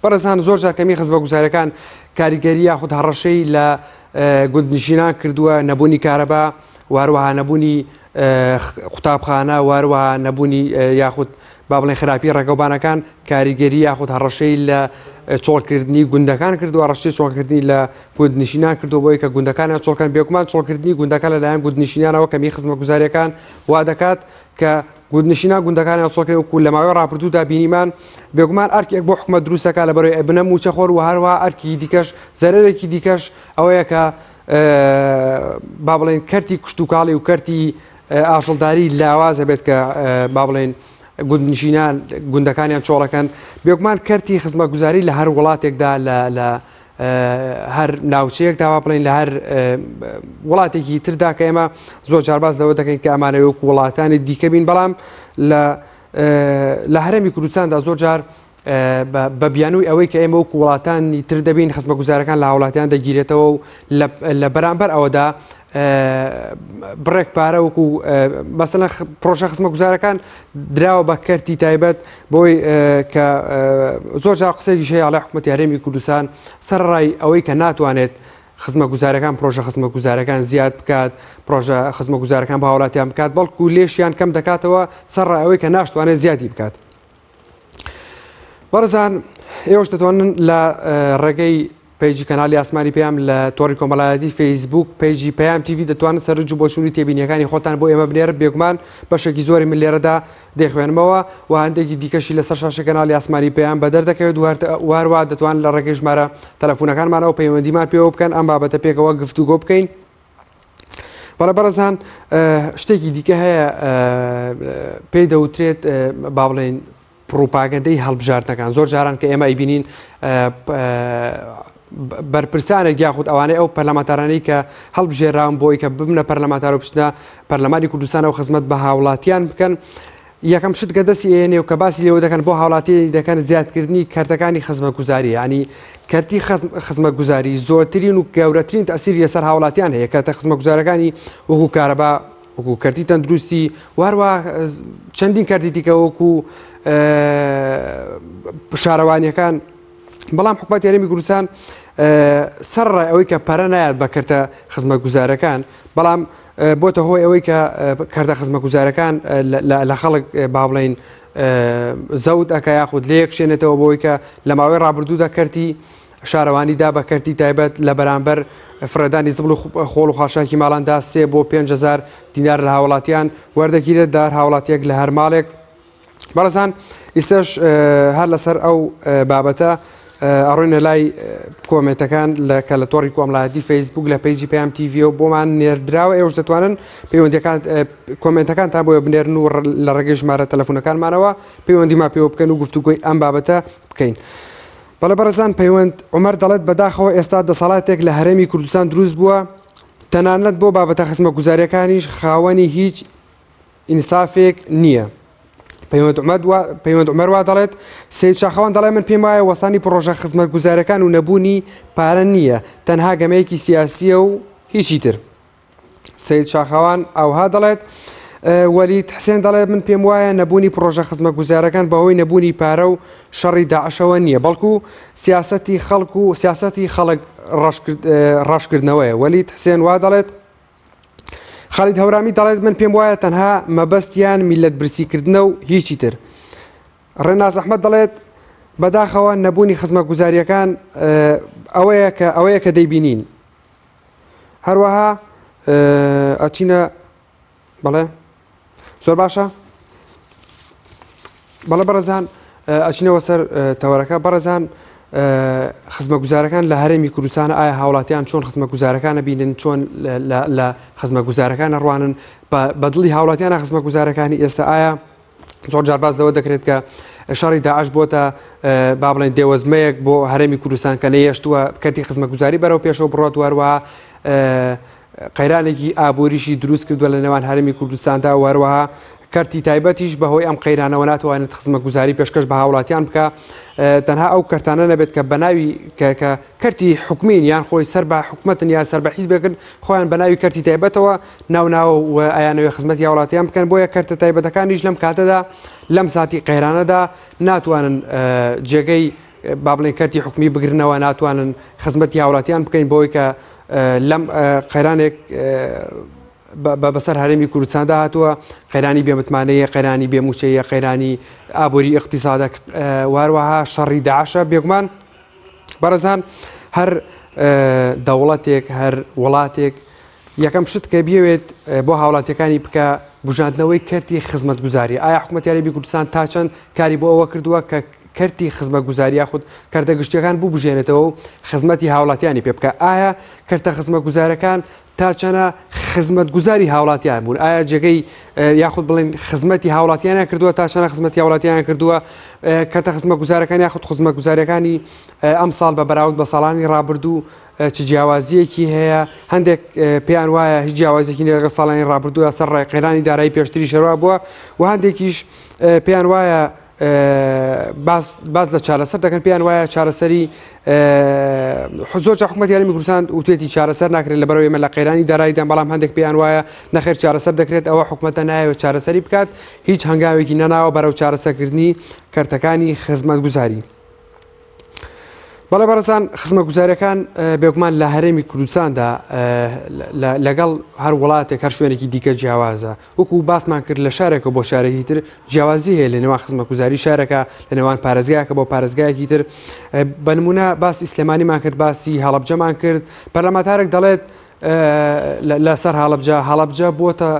بەڕێزان زۆر جار کەمی خزمەتگوزاریەکان کاریگەری یاخود هەڕەشەی لە گوندنشینان کردووە، نەبوونی کارەبا، واروەها نەبوونی قوتابخانە، واروەها نەبوونی یاخود با بڵێن خراپی ڕێگەوبانەکان کاریگەری یاخود هەڕەشەی لە چۆڵکردنی گوندەکان کردووە، ڕەشەی چۆڵکردنی لە گوندنشینان کردو بۆی کە گوندەکانیان چۆڵکەن. بێگومان چۆڵکردنی گوندەکان لەلایەن گوندنشینانەوە کەمی خزمەتگوزاریەکان وا دەکات کە گوندنشینان گوندەکانیان چۆڵکردن وەکو لە ماوەی ڕابردوودا بینیمان. بێگومان ئەرکێک بۆ حکومەت دروستەکە لە بەرەوەی بنە موچەخۆر و هەروەها ئەرکی دیکەش زەرەرێکی دیکەش ئەوەیە کە با بڵێن کەرتی کشتتوکاڵی و کەرتی ئاشڵداری لاوازە بێت کە با بڵێن گوندنشینان گوندەکانیان چۆڵەکەن. بێگومان کەرتی خزمەتگوزاری لە هەر وڵاتێکدا لە هەر ناوچەیەکدا با بڵێن لە هەر وڵاتێکی تردا کە ئێمە زۆر جارباز لەوە دەکەین کە ئەمانەوە وەکو وڵاتانی دیکە بین، بەڵام لە هەرێمی کوردستاندا زۆر جار بە بیانووی ئەوەی کە ئێمە وەکو وڵاتانی تر دەبین خزمەتگوزارەکان لە وڵاتیان دەگیرێتەوە و لە بەرامبەر ئەوەدا بڕێک پارە وەکو مەسەڵەن پرۆژە خزمەتگوزارەکان دراوە بە کەرتی تایبەت بۆی کە زۆر جار قسەیەکیش هەیە لە حکوومەتی هەرێمی کوردستان سەرڕای ئەوەی کە ناتوانێت خزمەتگوزارەکان پرۆژە خزمەتگوزارەکان زیاد بکات، پرۆژە خزمەتگوزارەکان بە هاوڵاتیان بکات، بەڵکو لێشیان کەم دەکاتەوە سەرڕای ئەوەی کە ناشتوانێت زیادی بکات. بەڕێزان ئێوەش دەتوانن لە ڕێگەی پیجی کەناڵی ئاسمانی پێیام لە تۆڕی کۆمەڵایەتی فەیسبوک پیجی پەیام تیڤی دەتوانن سەرنج و بۆچوونی تێبینیەکانی خۆتان بۆ ئێمە بنێرن. بێگومان بەشێکی زۆری من لێرەدا دەیخوێنمەوە و هەندێکی دیکەشی لەسەر شاشە کەناڵی ئاسمانی پێیام بەدەردەکەوێت وارووا دەتوان لە ڕێگەی ژمارە تەلەفۆنەکانمانەوە پەیوەندیمان پێوە بکەن ئەم بابەتە پێکەوە گفتوگۆ بکەین. بەڵێ بەڕێزان شتێکی دیکە هەیە پێی دەوترێت با بڵێن پروپاگەندەی هەڵبژاردنەکان. زۆر جاران کە ئێمە ئەیبینین بەرپرسانێک یاخود ئەوانەی ئەو پەرلەمانتارانەی کە هەڵبژێراون بۆی کە ببنە پەرلەمانتار و بچنە پەرلەمانی کوردستانەوە خزمەت بە هاوڵاتیان بکەن، یەکەم شت کە دەستی ئێنێ و کە باسی لێوە دەکەن بۆ هاوڵاتی دەکەن زیادکردنی کەرتەکانی خزمەتگوزاری، ینی کەرتی خزمەتگوزاری زۆرترین و گەورەترین تەسیری لەسەر هاوڵاتیان هەیە. کەرتە خزمەتگوزارەکانی وەکو کارەبا، وەکو کەرتی تەندروستی، واروە چەندین کەرتی دیکە وەکو شارەوانیەکان. بەڵام حکومەتی هەرێمی کوردستان سەرڕای ئەوەی کە پەرە نایات بە کەرتە خزمەتگوزارەکان، بەڵام بۆتە هۆی ئەوەی کە کەرتە خزمەتگوزارەکان لە خەڵک با بڵێن زەوت ئەکە یاخود لێ یەکشێنێتەوە بۆی کە لە ماوەی ڕابردوودا کەرتی شارەوانیدا بە کەرتی تایبەت لە بەرامبەر فرەدانی زبڵ و خۆڵ و خاشاکی ماڵاندا 3 بۆ 5,000 دینار لە هاوڵاتیان وەردەگیرێت دار هاوڵاتیەک لە هەر ماڵێک. بەڕێزان ئیسەش هەر لەسەر ئەو بابەتە ئەڕۆینە لای کۆمنتەکان کە لە تۆڕی کۆمەڵایەتی فەیسبوک لە پیجی پەیام تیڤی و بۆمان نێردراوە. ئێوەش دەتوانن کۆمنتەکانتان بۆیە بنێرن و لە ڕێگەی ژمارە تەلەفۆنەکانمانەوە پەیوەندیمان پێوە بکەن و گفتوگۆی ئەم بابەتە بکەین. بەڵێ بەڕێزان پەیوەند عومەر دەڵێت بەداخەوە ئێستا دەسەڵاتێک لە هەرێمی کوردستان دروست بووە، تەنانەت بۆ بابەتە خزمەتگوزاریەکانیش خاوەنی هیچ ئینسافێک نییە. پەیوەند عومەر وا دەڵێت سید شاخەوان دەڵێ من پێم وایە وەسانی پرۆژە خزمەتگوزاریەکان و نەبوونی پارە نییە، تەنها گەمەیەکی سیاسیە و هیچی تر. سید شاخەوان ئەوها دەڵێت وەلید حسێن دەڵێت من پێم وایە نەبوونی پرۆژە خزمەتگوزارەکان بەهۆی نەبوونی پارە و شەڕی داعشەوە نییە، بەڵکو سیاسەتی خەڵک و سیاسەتی خەڵک ڕاشکردنەوەیە. وەلید حسێن وا دەڵێت خالید هەورامی دەڵێت من پێم وایە تەنها مەبەستیان میلەت برسیکردنە و هیچی تر. ڕێناز ئەحمەد دەڵێت بەداخەوە نەبوونی خزمەتگوزاریەکان ئەوەیە کە دەیبینین. هەروەها ئەچینە بەڵێ زۆر باشە بەڵێ بەڕێزان ئەچینەوە سەر تەوەرەکە. بەڕێزان خزمەتگوزارەکان لە هەرێمی کوردستان ئایا هاوڵاتیان چۆن خزمەتگوزارەکانە بینن، چۆن لە خزمەتگوزارەکانە ڕوانن بە دڵی هاوڵاتیانە خزمەتگوزارەکانی ئێستا ئایا زۆر جارباز لەوە دەکرێت کە شەڕی داعش بۆتە با بڵێن دێوەزمەیەک بۆ هەرێمی کوردستان کە نەیەشتووە کەرتی خزمەتگوزاری بەرەو پێشەوە بڕۆت، وەروەها قەیرانێکی ئابووریشی دروست کردووە لە نێوان هەرێمی کوردستاندا، وەروەها کەرتی تایبەتیش بەهۆی ئەم قەیرانەوە ناتوانێت خزمەتگوزاری پێشکەش بە هاوڵاتیان بکە. تەنها ئەو کەرتانە نەبێت کە بەناوی کەرتی حکومین یان خۆی سەر بە حکومەتن یا سەر بە حیزبێکن خۆیان بەناوی کەرتی تایبەتەوە ناوناوە و ئەیانەوێ خزمەتی هاوڵاتیان بکەن، بۆیە کەرتە تایبەتەکانیش لەم کاتەدا لەم ساتی قەیرانەدا ناتوانن جێگەی با بڵێن کەرتی حکومی بگرنەوە ناتوانن خزمەتی هاوڵاتیان بکەین بۆی کە لەم قەیرانێک بەسەر هەرێمی کوردستاندا هاتووە قەیرانی بێمتمانەیە قەیرانی بێموچەیە قەیرانی ئابووری اقتصادە واروەها شەڕی داعشە بێگومان بەڕێزان هەر دەوڵەتێک هەر وڵاتێک یەکەم شت کە بێوێت بۆ هاوڵاتیەکانی بکە بژاندنەوەی کەرتی خزمەتگوزاری ئایا حکوومەتی یاریبی کوردستان تا چەند کاری بۆ ئەوە کردووە کە کەرتی خزمەتگوزاری یاخود کەرتەگشتیەکان ببژێنێتەوە و خزمەتی هاوڵاتیانی پێ بکە ئایا کەرتە خزمەتگوزارەکان تا چەنە خزمەتگوزاری هاوڵاتیان بوون ئایا جێگەی یاخود بڵێن خزمەتی هاوڵاتیانیان کردووە تا چەنە خزمەتی هاوڵاتیانیان کردووە کەرتە خزمەتگوزارەکان یاخود خزمەتگوزاریەکانی ئەم ساڵ بە بەراورد بە ساڵانی ڕابردوو چ جیاوازیەکی هەیە هەندێک پێیان وایە هیچ جیاوازێکی لەگەڵ ساڵانی ڕابردووە سەر ڕای قەیرانی دارایی پێشتری شەروا بووە و هەندێکیش پێیان وایە باز لە چارەسەر دەکەن پێیان وایە چارەسەری زۆر حکوومەتی یاریمی کوردستان وتێتی چارەسەر ناکرێت لەبەرەوەی ئێمە لە قەیرانی داراییدان بەڵام هەندێک پێیان وایە نەخێر چارەسەر دەکرێت ئەوە حکوومەتە نایەوێت چارەسەری بکات هیچ هەنگاوێکی نەناوە بەرەو چارەسەرکردنی کەرتەکانی خزمەتگوزاری. بەڵێ بەڕێزان خزمەتگوزاریەکان بێگومان لە هەرێمی کوردستاندا لەگەڵ هەر وڵاتێک هەر شوێنێکی دیکە جیاوازە وەکو باسمان کرد لە شارێکە بۆ شارێکی تر جیاوازی هەیە لە نێوان خزمەتگوزاری شارەکە لە نێوان پارێزگایەکە بۆ پارێزگایەکی تر بە نمونە باسی سلێمانیمان کرد باسی هەڵەبجەمان کرد پەرلەمانتارێک دەڵێت لەسەر هەڵەبجە بۆتە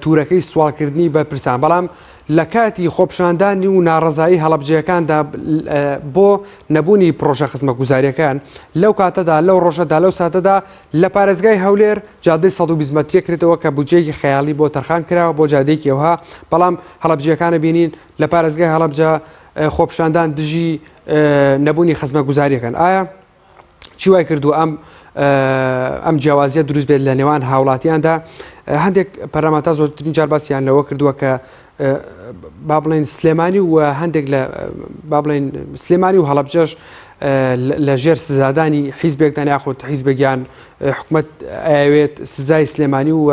تورەکەی سوالکردنی بە پرسان بەڵام لە کاتی خۆپشاندانی و ناڕەزایی هەڵەبجەکاندا بۆ نەبوونی پرۆژە خزمەتگوزاریەکان لەو کاتەدا لەو ڕۆژەدا لەو ساتەدا لە پارێزگای هەولێر جادەی 120 مەتریە کرێتەوە کە بودجەیەکی خەیاڵی بۆ تەرخان کراوە بۆ جادەیەکی ئەوها بەڵام هەڵەبجەکانە بینین لە پارێزگای هەڵەبجە خۆپشاندان دژی نەبوونی خزمەتگوزاریەکان ئایا چی وای کردو ئەم جیاوازیە دروست بێت لە نێوان هاوڵاتیاندا هەندێک پەرلەمانتار زۆرترین جار باسییان لەوە کردووە کە با بڵێن سلێمانی و هەندێک لە با بڵێن سلێمانی و هەڵەبجەش لە ژێر سزادانی حیزبێکدان یاخود حیزبێکیان حکوومەت ئاوێت سزای سلێمانی و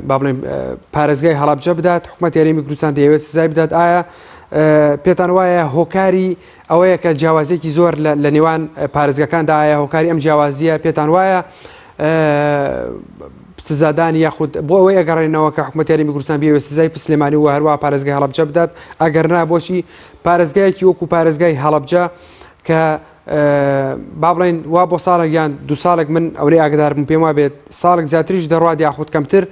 با بڵێن پارێزگای هەڵەبجە بدات حکوومەت یاریمی کوردستان دەیەوێت سزای بدات ئایا پێتان وایە هۆکاری ئەوەیە کە جیاوازێکی زۆر لە نێوان پارێزگەکاندا ئایا هۆکاری ئەم جیاوازیە پێتان وایە سزادانی یاخود بۆ ئەوەی ئەگەڕێنەوە کە حکوومەت یاریمی کوردستان بێوێت سزای سلێمانی و هەروە پارێزگای هەڵەبجە بدات ئەگەر نا بۆچی پارێزگایەکی وەکو پارێزگای هەڵەبجە کە با بڵێن وا بۆ ساڵێک یان دو ساڵێک من ئەوەی ئاگدارم پێم وا بێت ساڵێک زیاتریش دەڕوات یاخود کەمتر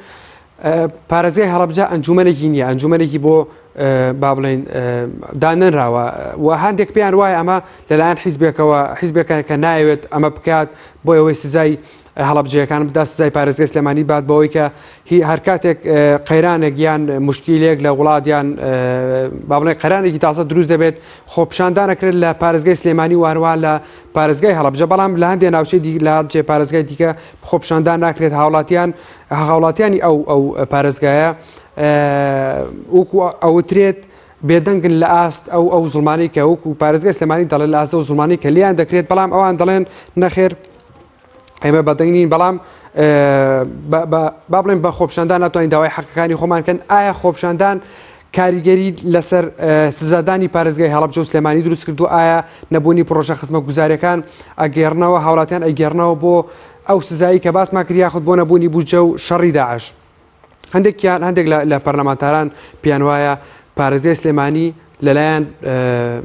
پارێزگای هەڵەبجە ئەنجومەنێکی نییە ئەنجومەنێکی بۆ با بڵێن دانەنراوە و هەندێک پێیان وایە ئەمە لەلایەن حیزبێکەوە حیزبێکە کە نایەوێت ئەمە بکات بۆ ئەوەی سزای هەڵەبجەکان بدات سزای پارێزگای سلێمانی بات بەوەی کە هەر کاتێک قەیرانێک یان مشکیلێک لە وڵاتیان با بڵێن قەیرانێکی تازە دروست دەبێت خۆپشاندانەکرێت لە پارێزگای سلێمانی و هەروە لە پارێزگای هەڵەبجە بەڵام لە هەندێک ناوچەی لە هەڵبجێ پارێزگای دیکە خۆپشاندان ناکرێت هاوڵاتیانی ئەو پارێزگایە وەکو ئەوترێت بێدەنگن لە ئاست ئەو زڵمانی کە وەکو پارێزگای سلێمانی دەڵێت لە ئاستە و زڵمانی کە لیان دەکرێت بەڵام ئەوان دەڵێن نەخێر ئێمە بەدەنگین بەڵام با بڵێن بە خۆپشاندان ناتوانین داوای حەقەکانی خۆمانکەن ئایا خۆپشاندان کاریگەری لەسەر سزادانی پارێزگای هەڵەبجە و سلێمانی دروست کردو ئایا نەبوونی پرۆژە خزمەتگوزاریەکان ئەگەێڕنەوە هاوڵاتیان ئەگەێڕنەوە بۆ ئەو سزایی کە باسمان کرد یاخود بۆ نەبوونی بودجە و شەڕی داعش هەندێک لە پەرلەمانتاران پێیان وایە پارێزگای سلێمانی لەلایەن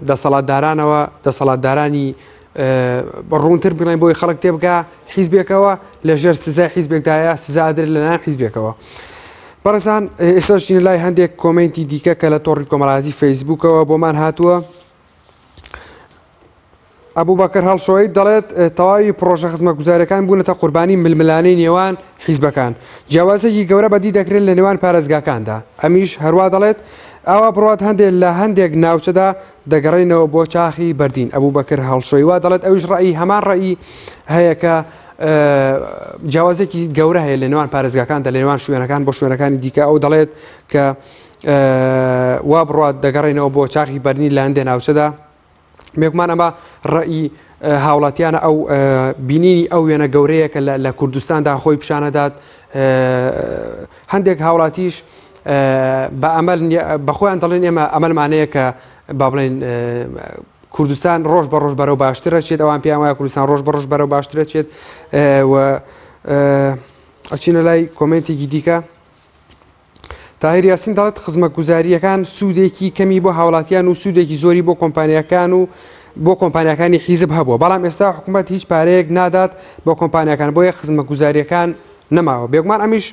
دەسەڵاتدارانەوە دەسەڵاتدارانی ڕوونتر بڵێن بۆی خەڵک تێبگا حیزبێکەوە لە ژێر سزای حیزبێکدایە سزادر لەلایەن حیزبێکەوە بەڕێزان ئێستاشین لای هەندێک کۆمنتی دیکە کە لە تۆڕی کۆمەڵایەتی فەیسبووکەوە بۆمان هاتووە ئەبوو بەکر هەڵشۆی دەڵێت تەواوی پرۆژە خزمەتگوزاریەکان بوونەتە قوربانی ململانەی نێوان حیزبەکان جیاوازێکی گەورە بەدی دەکرێت لە نێوان پارێزگاکاندا ئەمیش هەروە دەڵێت ئاوا بڕات هەندێک لە هەندێک ناوچەدا دەگەڕێنەوە بۆ چاخی بەردین ئەبوو بەکر هەڵشۆی وا دەڵێت ئەوش ڕئی هەمان ڕئی هەیە کە جیاوازێکی گەورە هەیە لە نێوان پارێزگاکاندا لە نێوان شوێنەکان بۆ شوێنەکانی دیکە ئەو دەڵێت کە وا بڕات دەگەڕێنەوە بۆ چاخی بەردین لە هەندێک ناوچەدا مێکمان ئەمە ڕئی هاوڵاتیانە ئەو بینینی ئەو وێنە گەورەیە کە لە کوردستاندا خۆی پیشانەدات هەندێک هاوڵاتیش بە ئەمەل بەخۆیان دەڵێن ئێمە ئەمەلمانەیە کە با بڵێن کوردستان ڕۆژ بە ڕۆژ بەرەو باشترە چێت ئەوان پێیان وایە کوردستان ڕۆژ بە ڕۆژ بەرەو باشترە چێت و ئەچینە لای کۆمنتێکی دیکە تاهیر یاسین دەڵێت خزمەتگوزاریەکان سوودێکی کەمی بۆ هاوڵاتیان و سوودێکی زۆری بۆ کۆمپانیەکان و بۆ کۆمپانیەکانی حیزب هەبووە بەڵام ئێستا حکوومەت هیچ پارەیەک نادات بۆ کۆمپانیەکان بۆیە خزمەتگوزاریەکان نەماوە بێگومان ئەمیش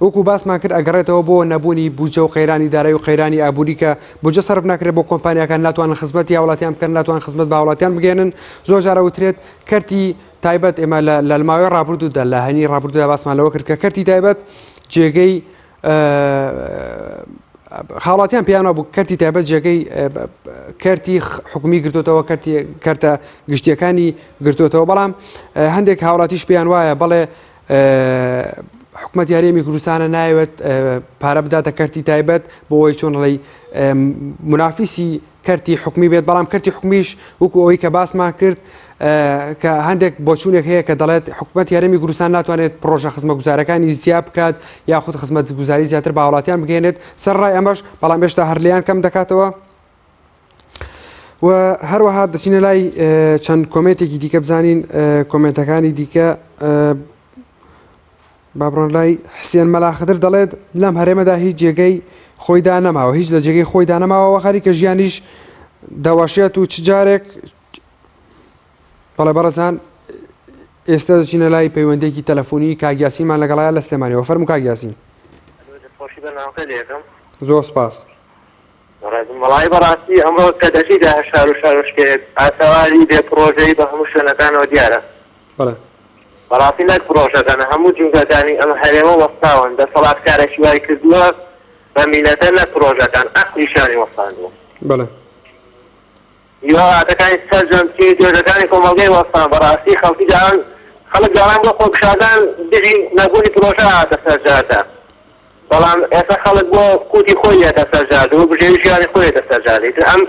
وەکو باسمان کرد ئەگەڕێتەوە بۆ نەبوونی بودجە و قەیرانی دارایی و قەیرانی ئابووری کە بودجە سەرف ناکرێت بۆ کۆمپانیەکان ناتوانن خزمەتی هاوڵاتیان بکەن ناتوان خزمەت بە هاوڵاتیان بگەێنن زۆر جارە وترێت کەرتی تایبەت ئێمە لە ماوەی ڕابردوودا لە هەنی ڕابردوودا باسمان لەوە کرد کە کەرتی تایبەت جێگەی هاوڵاتیان پیانەوە بوو کەرتی تایبەت جێگەی کەرتی حکومی گرتوتەوە کەرتە گشتیەکانی گرتوتەوە بەڵام هەندێک هاوڵاتیش پێیان وایە بەڵێ حکومەت یاریێمی کوردستانە نایەوێت پارە بداتە کەرتی تایبەت بۆ ئەوەی چۆنڵی منافیسی کەرتی حکومی بێت بەڵام کەرتی حکومیش وەکو ئەوەی کە باسمان کرد کە هەندێک بۆچوونێک هەیە کە دەڵێت حکومەت یاریێمی کوردستان ناتوانێت پرۆژە خزمەتگوزارەکانی زیاد بکات یاخود خزمەتگوزاری زیاتر بە هاوڵاتیان بگەێنێت سەرڕای ئەمەش بەڵام هێشتا هەرلیان کەم دەکاتەوە و هەروەها دەچینە لای چەند کۆمنتێکی دیکە بزانین کۆمنتەکانی دیکە بابڕۆن لای حسێن مەلاخدر دەڵێت لەم هەرێمەدا هیچ جێگەی خۆیدا نەماوە هیچ لە جێگەی خۆیدا نەماوە خەری کە ژیانیش دەواشێت و چ جارێک بەڵێ بەڕێزان ئێستا دەچینە لای پەیوەندێکی تەلەفۆنی کاگیاسینمان لەگەڵایە لە سلێمانیەوە فەرموو کاگیاسین زۆر سپاس مەڵای بەڕاستی ئەمڕۆ کە دەچیدا شار و شارشکێت ئاسەواری بێ پرۆژەی بە هەموو شوێنەکانەوە دیارە بەڕاستی نەک پرۆژەکانە هەموو جنگەکانی ئەم هەرێمە وەستاون دەسەڵاتکارێکی وای کردووە بە میلەتە نەک پرۆژەکان ئەقلیشانی وەستاندووە یواتەکانی سەرجەمکی دۆژەکانی کۆمەڵگەی وەستان بەڕاستی خەڵکی جاران خەڵک جاران بۆ خۆکشادان دژی نەبوونی پرۆژە هاتە سەرجادە بەڵام ئێستا خەڵک بۆ قوتی خۆی هێتە سەرجادە و بژێوی ژیانی خۆی هێتە سەرجادە ئەم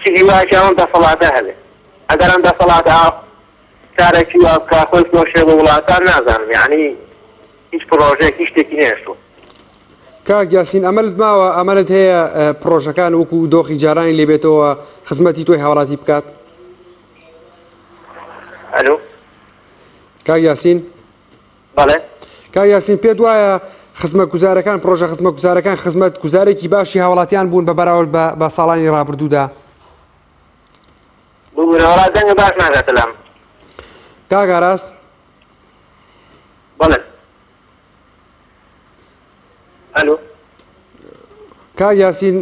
چیزی وایە ئەم دەسەڵاتە هەبێت ئەگەر ئەم دەسەڵاتە کارێکی وا بکا خۆی فرۆشێ بە وڵاتان نازانم یعنی هیچ پرۆژەیەکی شتێکی نێشتووە کاگیاسین ئەمەلت ماوە ئەمەلت هەیە پرۆژەکان وەکو دۆخی جارانی لێبێتەوە خزمەتی تۆی هاوڵاتی بکات ئەلو کاگیاسین بەڵێ کاگیاسین پێت وایە خزمەتگوزارەکان پرۆژە خزمەتگوزارەکان خزمەتگوزارێکی باشی هاوڵاتیان بوون بە بەراورد بە ساڵانی ڕابردوودا بوونەوەڵات دەنگە باش ناگاتە لام کاگاراس بەڵێ ئەلو کاگیاسین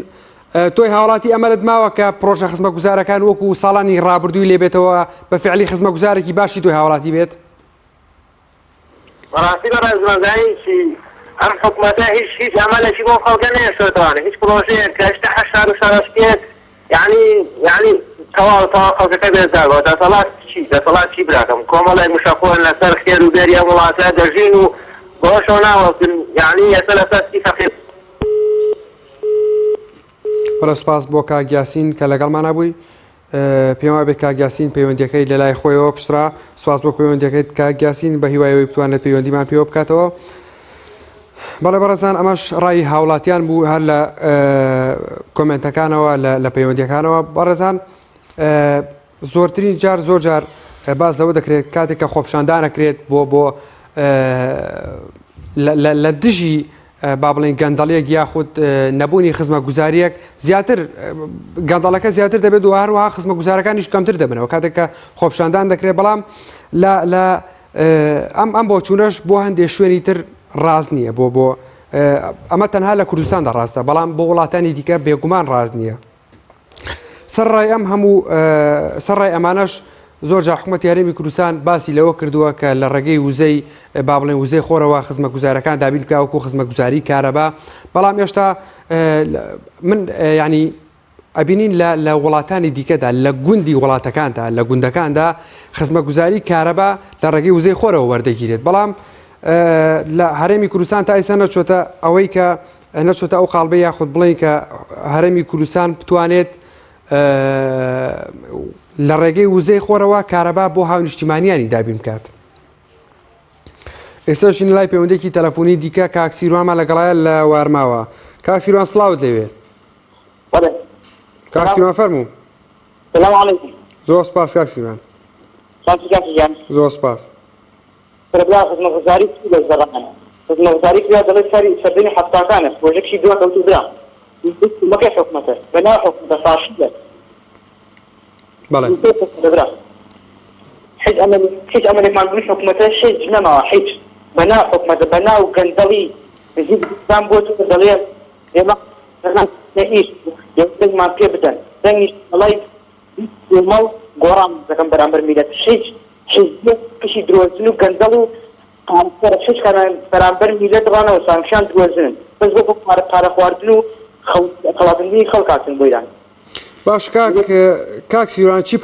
تۆی هاوڵاتی ئەمەلت ماوە کە پرۆژە خزمەتگوزارەکان وەکو ساڵانی ڕابردووی لێبێتەوە بە فعلی خزمەتگوزارێکی باشی تۆی هاوڵاتی بێت بەڕاستی بە ڕێزمەندایکی ئەم حکومەتە هیچ ئەمەلێکی بۆ خەڵکە نێشتوانێت هیچ پرۆژەیەک کە هێشتا هەشار و شارەشتێت یعنی تەواو خەڵکەکە بێزارەوە دەسەڵات چی براکەم کۆمەڵێک مشەخۆن لەسەر خێر و بێریە وڵاتە دەژین و بۆشەوە ناوەستن یعنی ئێستا لەسەرسی فەقیر سپاس بۆ کاگیاسین کە لەگەڵمان بووی پێم وابێت کاگیاسین پەیوەندیەکەی لە لای خۆیەوە پشترا سپاس بۆ پەیوەندیەکەیت کاگیاسین بە هیوایەوەی بتوانێت پەیوەندیمان پێوە بکاتەوە بەڵێ بەڕێزان ئەمەش ڕای هاوڵاتیان بوو هەر لە کۆمنتەکانەوە لە پەیوەندیەکانەوە بەڕێزان زۆرترین جار زۆر جار باز لەوە دەکرێت کاتێک کە خۆپشاندانەکرێت بۆ لە دژی با بڵێن گەندەڵەیەک یاخود نەبوونی خزمەتگوزاریەک زیاتر گەندەڵەکە زیاتر دەبێت و هەروەها خزمەتگوزارەکانیش کەمتر دەبنەوە کاتێک کە خۆپشاندان دەکرێت بەڵام لە ئەم بۆچوونەش بۆ هەندێک شوێنی تر ڕاز نییە بۆ ئەمە تەنها لە کوردستاندا ڕاستە بەڵام بۆ وڵاتانی دیکە بێگومان ڕاز نییە سەرڕای ئەم هەموو سەرڕای ئەمانەش زۆر جا حکومەت یاریێمی کوردستان باسی لەوە کردووە کە لە ڕێگەی وزەی با بڵێن وزەی خۆرەوە خزمەتگوزارەکان دابین بکە وەکو خزمەتگوزاری کارەبا بەڵام هێشتا من ینی ئەبینین لە وڵاتانی دیکەدا لە گوندی وڵاتەکاندا لە گوندەکاندا خزمەتگوزاری کارەبا لە ڕێگەی وزەی خۆرەوە وەردەگیرێت بەڵام لە هەرێمی کوردستان تا ئێستا نەچۆتە ئەوەی کە نەچۆتە ئەو قاڵبە یاخود بڵێن کە هەرێمی کوردستان بتوانێت لە ڕێگەی وزەی خۆرەوە کارەبا بۆ هاونیشتیمانیانی دابین بکات ئێستاشین لای پەیوەندێکی تەلەفۆنی دیکە کاکسیروانمان لەگەڵایە لە وارماوە کاکسیروان سڵاوت لەوێ کاکسیروان فەرموو سلام علیکم زۆر سپاس کاک سیروان زۆر سپاس فربلا خزمەتگوزاری لە زەڕانە خزمەتگوزاری کرا دەڵێت سەردەمی حەفتاکانە پرۆژێکی دووە کەوتو برا مەکەی حکومەتە بەناو حکومەتە فاشیدە بەڵێ دەبرا هیچ ئەمەلێکمان بووی حکومەتە شێت نەماوە هیچ بەناو حکومەتە بەناو گەندەڵی هیچ بۆ تو دەڵێ ئێمە نەئیش دەنگمان پێ بدەن دەنگیش دەڵی مەڵ گۆڕان دەکەم بەرامبەر میلەت هیچ کشی درۆزن و گەندەڵ و هیچ بەرامبەر میلەت ڕانەوە سانکشان درۆزنن بەس بۆ پارە خواردن و خەڵاتنی خەڵکاتن بۆ ایران باش کاک سیروان چی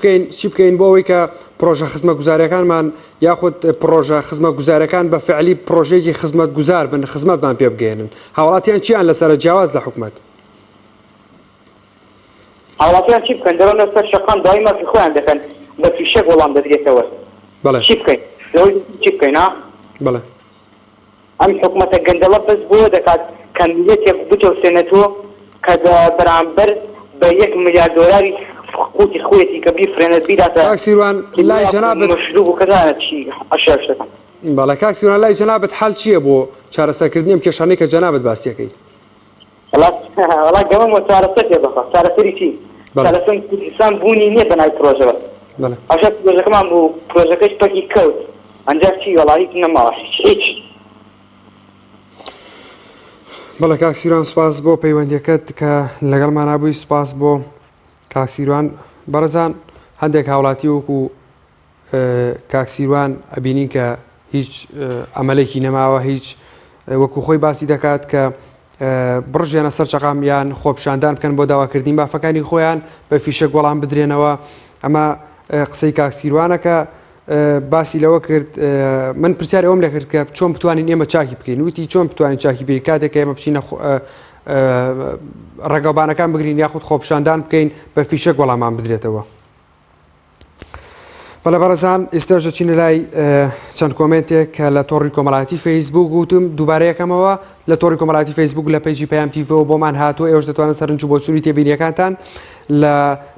بکەین بۆ ئەوەی کە پرۆژە خزمەتگوزاریەکانمان یاخود پرۆژە خزمەتگوزاریەکان بە فعلی پرۆژەیەکی خزمەتگوزار بن خزمەتمان پێ بگەێنن هاوڵاتیان چیان لەسەر جیاواز لە حکومەت هاوڵاتیان چی بکەن دەڕۆنە سەر شەقان دوای مافی خۆیان دەکەن بە فیشەک وەڵام دەدرێتەوە چی بکەین لەوەی چی بکەین ها بەڵێ ئەم حکومەتە گەندەڵە بەس بۆ دەکات کە میلەتێک بچەوسێنێتەوە کە بەرامبەر بە 1 ملیار دۆلاری قوتی خۆیەتی کە بیفرێنێت بیداتە کاک سیروان لای جەنابەت مەشروع و کەدانە چی ئەشار شەکەن بەڵێ کاک سیروان لای جەنابەت حەڵ چییە بۆ چارەسەرکردنی ئەم کێشانەی کە جەنابەت باسیەکەی وڵا گەمەمەوە چارەسەر پێ بخە چارەسەری چی چارەسەر کوردستان بوونی نییە بەناوی پرۆژەوە ئەشار پرۆژەکەمان بوو پرۆژەکەش پەکی کەوت ئەنجا چی وەڵایی نەماوە هیچ بەڵێ کاک سیروان سپاس بۆ پەیوەندیەکەت کە لەگەڵمان نبووی سپاس بۆ کاک سیروان بەڕێزان هەندێک هاوڵاتی وەکو کاک سیروان ئەبینین کە هیچ ئەمەلێکی نەماوە هیچ وەکو خۆی باسی دەکات کە بڕژێنە سەر چەقام یان خۆپشاندان بکەن بۆ داواکردنی بافەکانی خۆیان بە فیشەک وەڵام بدرێنەوە ئەمە قسەی کاک سیروانەکە باسی لەوە کرد من پرسیار ئەوم لە کرد کە چۆن بتوانین ئێمە چاکی بکەین وتی چۆن بتوانین چاکی بکەین کاتێک ئێمە بچینە ڕێگەبانەکان بگرین یاخود خۆپشاندان بکەین بە فیشەک وەڵامان بدرێتەوە بەڵێ بەڕێزان ئێستاژە چینە لای چەند کۆمنتێک کە لە تۆڕی کۆمەڵایەتی فەیسبوک گوتم دووبارەیەکەمەوە لە تۆڕی کۆمەڵایەتی فەیسبوک لە پێیجی پەیام تیڤیەوە بۆمان هاتووە ئێوەش دەتوانن سەرنج و بۆچووری تێبینیەکانتان لە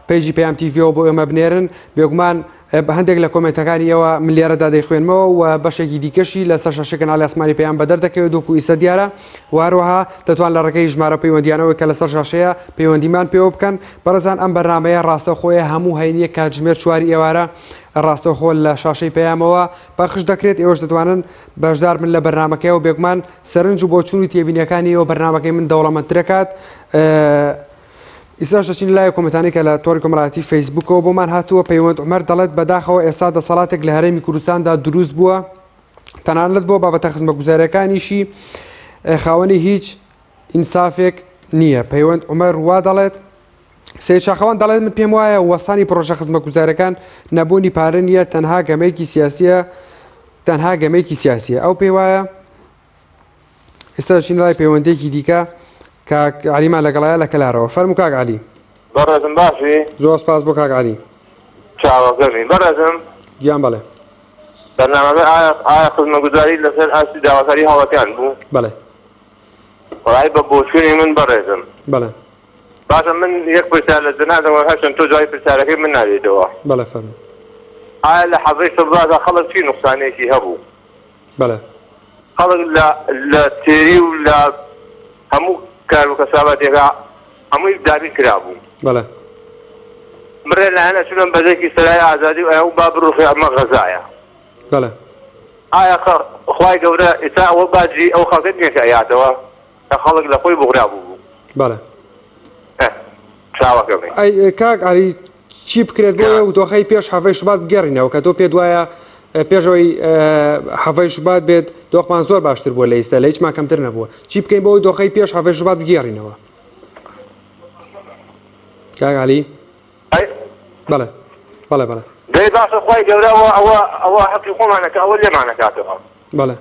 پێیجی پەیام تیڤیەوە بۆ ئێمە بنێرن بێگومان بە هەندێک لە کۆمنتەکانی ئێوە ملیارەدا دەیخوێنمەوە و بەشێکی دیکەشی لە سەر شەشە کەناڵی ئاسمانی پەیام بەدەر دەکەوێت دووکو ئیسە دیارە وهروەها دەتوان لە ڕێگەی ژمارە پەیوەندیانەوەی کە لەسەر شاشەیە پەیوەندیمان پێوە بکەن بەڕێزان ئەم بەرنامەیە ڕاستەوخۆیە هەموو هەینیە کاتژمێر 4 ئێوارە ڕاستەوخۆ لە شاشەی پەیامەوە بەخش دەکرێت ئێوەش دەتوانن بەشدار من لە بەرنمەکەیەوە بێگومان سەرنج و بۆچووری تێبینیەکانی ئەوە بەرنمەکەی من دەوڵەمەندترەکات ئیساش دەچین لای کۆمنتانی کە لە تۆڕی کۆمەڵایەتی فەیسبوکەوە بۆمان هاتووە پەیوەند عومەر دەڵێت بەداخەوە ئێستا دەسەڵاتێک لە هەرێمی کوردستاندا دروست بووە تەنانەت بۆ بابەتە خزمەتگوزاریەکانیشی خاوەنی هیچ ئینسافێک نییە پەیوەند عومەر وا دەڵێت سید شاخەوان دەڵێت من پێم وایە وەستانی پرۆژە خزمەتگوزاریەکان نەبوونی پارە نییە تەنها گەمەیەکی سیاسیە ئەو پێی وایە ئێستا دەچین لای پەیوەندێکی دیکە کاک علیمان لەگەڵایە لە کەلارەوە فەرموو کاک علی بەڕێزم باشی زۆر سپاس بۆ کاک علی چاوەکەمی بەڕێزم گیان بەڵێ بەرنامەکە ئایا خزمەتگوزاری لەسەر ئاستی داواکاری هاوڵاتیان بوو بەڵێ ڕای بە بۆچوونی من بەڕێزم بەڵێ باشە من یەک پرسیار لە جەنازەوە هەشتن تۆ جوای پرسیارەکەی من ناوێتەوە بەڵێ فەرموو ئایا لە حەزەی سەڵاتە خەڵک چی نوقسانێکی هەبوو بەڵێ خەڵک لە تێری و لە هەموو کار و کەسابەتێکە هەمووی دابین کرابوو بەڵێ مرێ لایەنە چونم بەجێکی سەرای ئازادی و ئەو با بڕوخی ئەمە غەزایە بەڵێ ئایا خوای گەورە ئێستا ئەوە باجی ئەو خەڵکت نییە یادەوە کە خەڵک لە خۆی بغرابوو بوو بەڵێ چاوەکەمی ئەی کاک علی چی بکرێت بۆ و دۆخەی پێش هەڤەی شوبات بگەڕینەوە کە تۆ پێ دوایە پێشەوەی هەڤەی شوبات بێت دۆخمان زۆر باشتر بووە لە ئێستا لە هیچمان کەمتر نەبووە چی بکەین بۆی دۆخەی پێش هەڤەی شوبات بگەڕینەوە کاک علی بەڵێ بەڵێ بەڵێ دەی باشە خوای گەورەوە ئەوە حەقی خۆمانەکە ئەوە لێمانەکاتەوە بەڵێ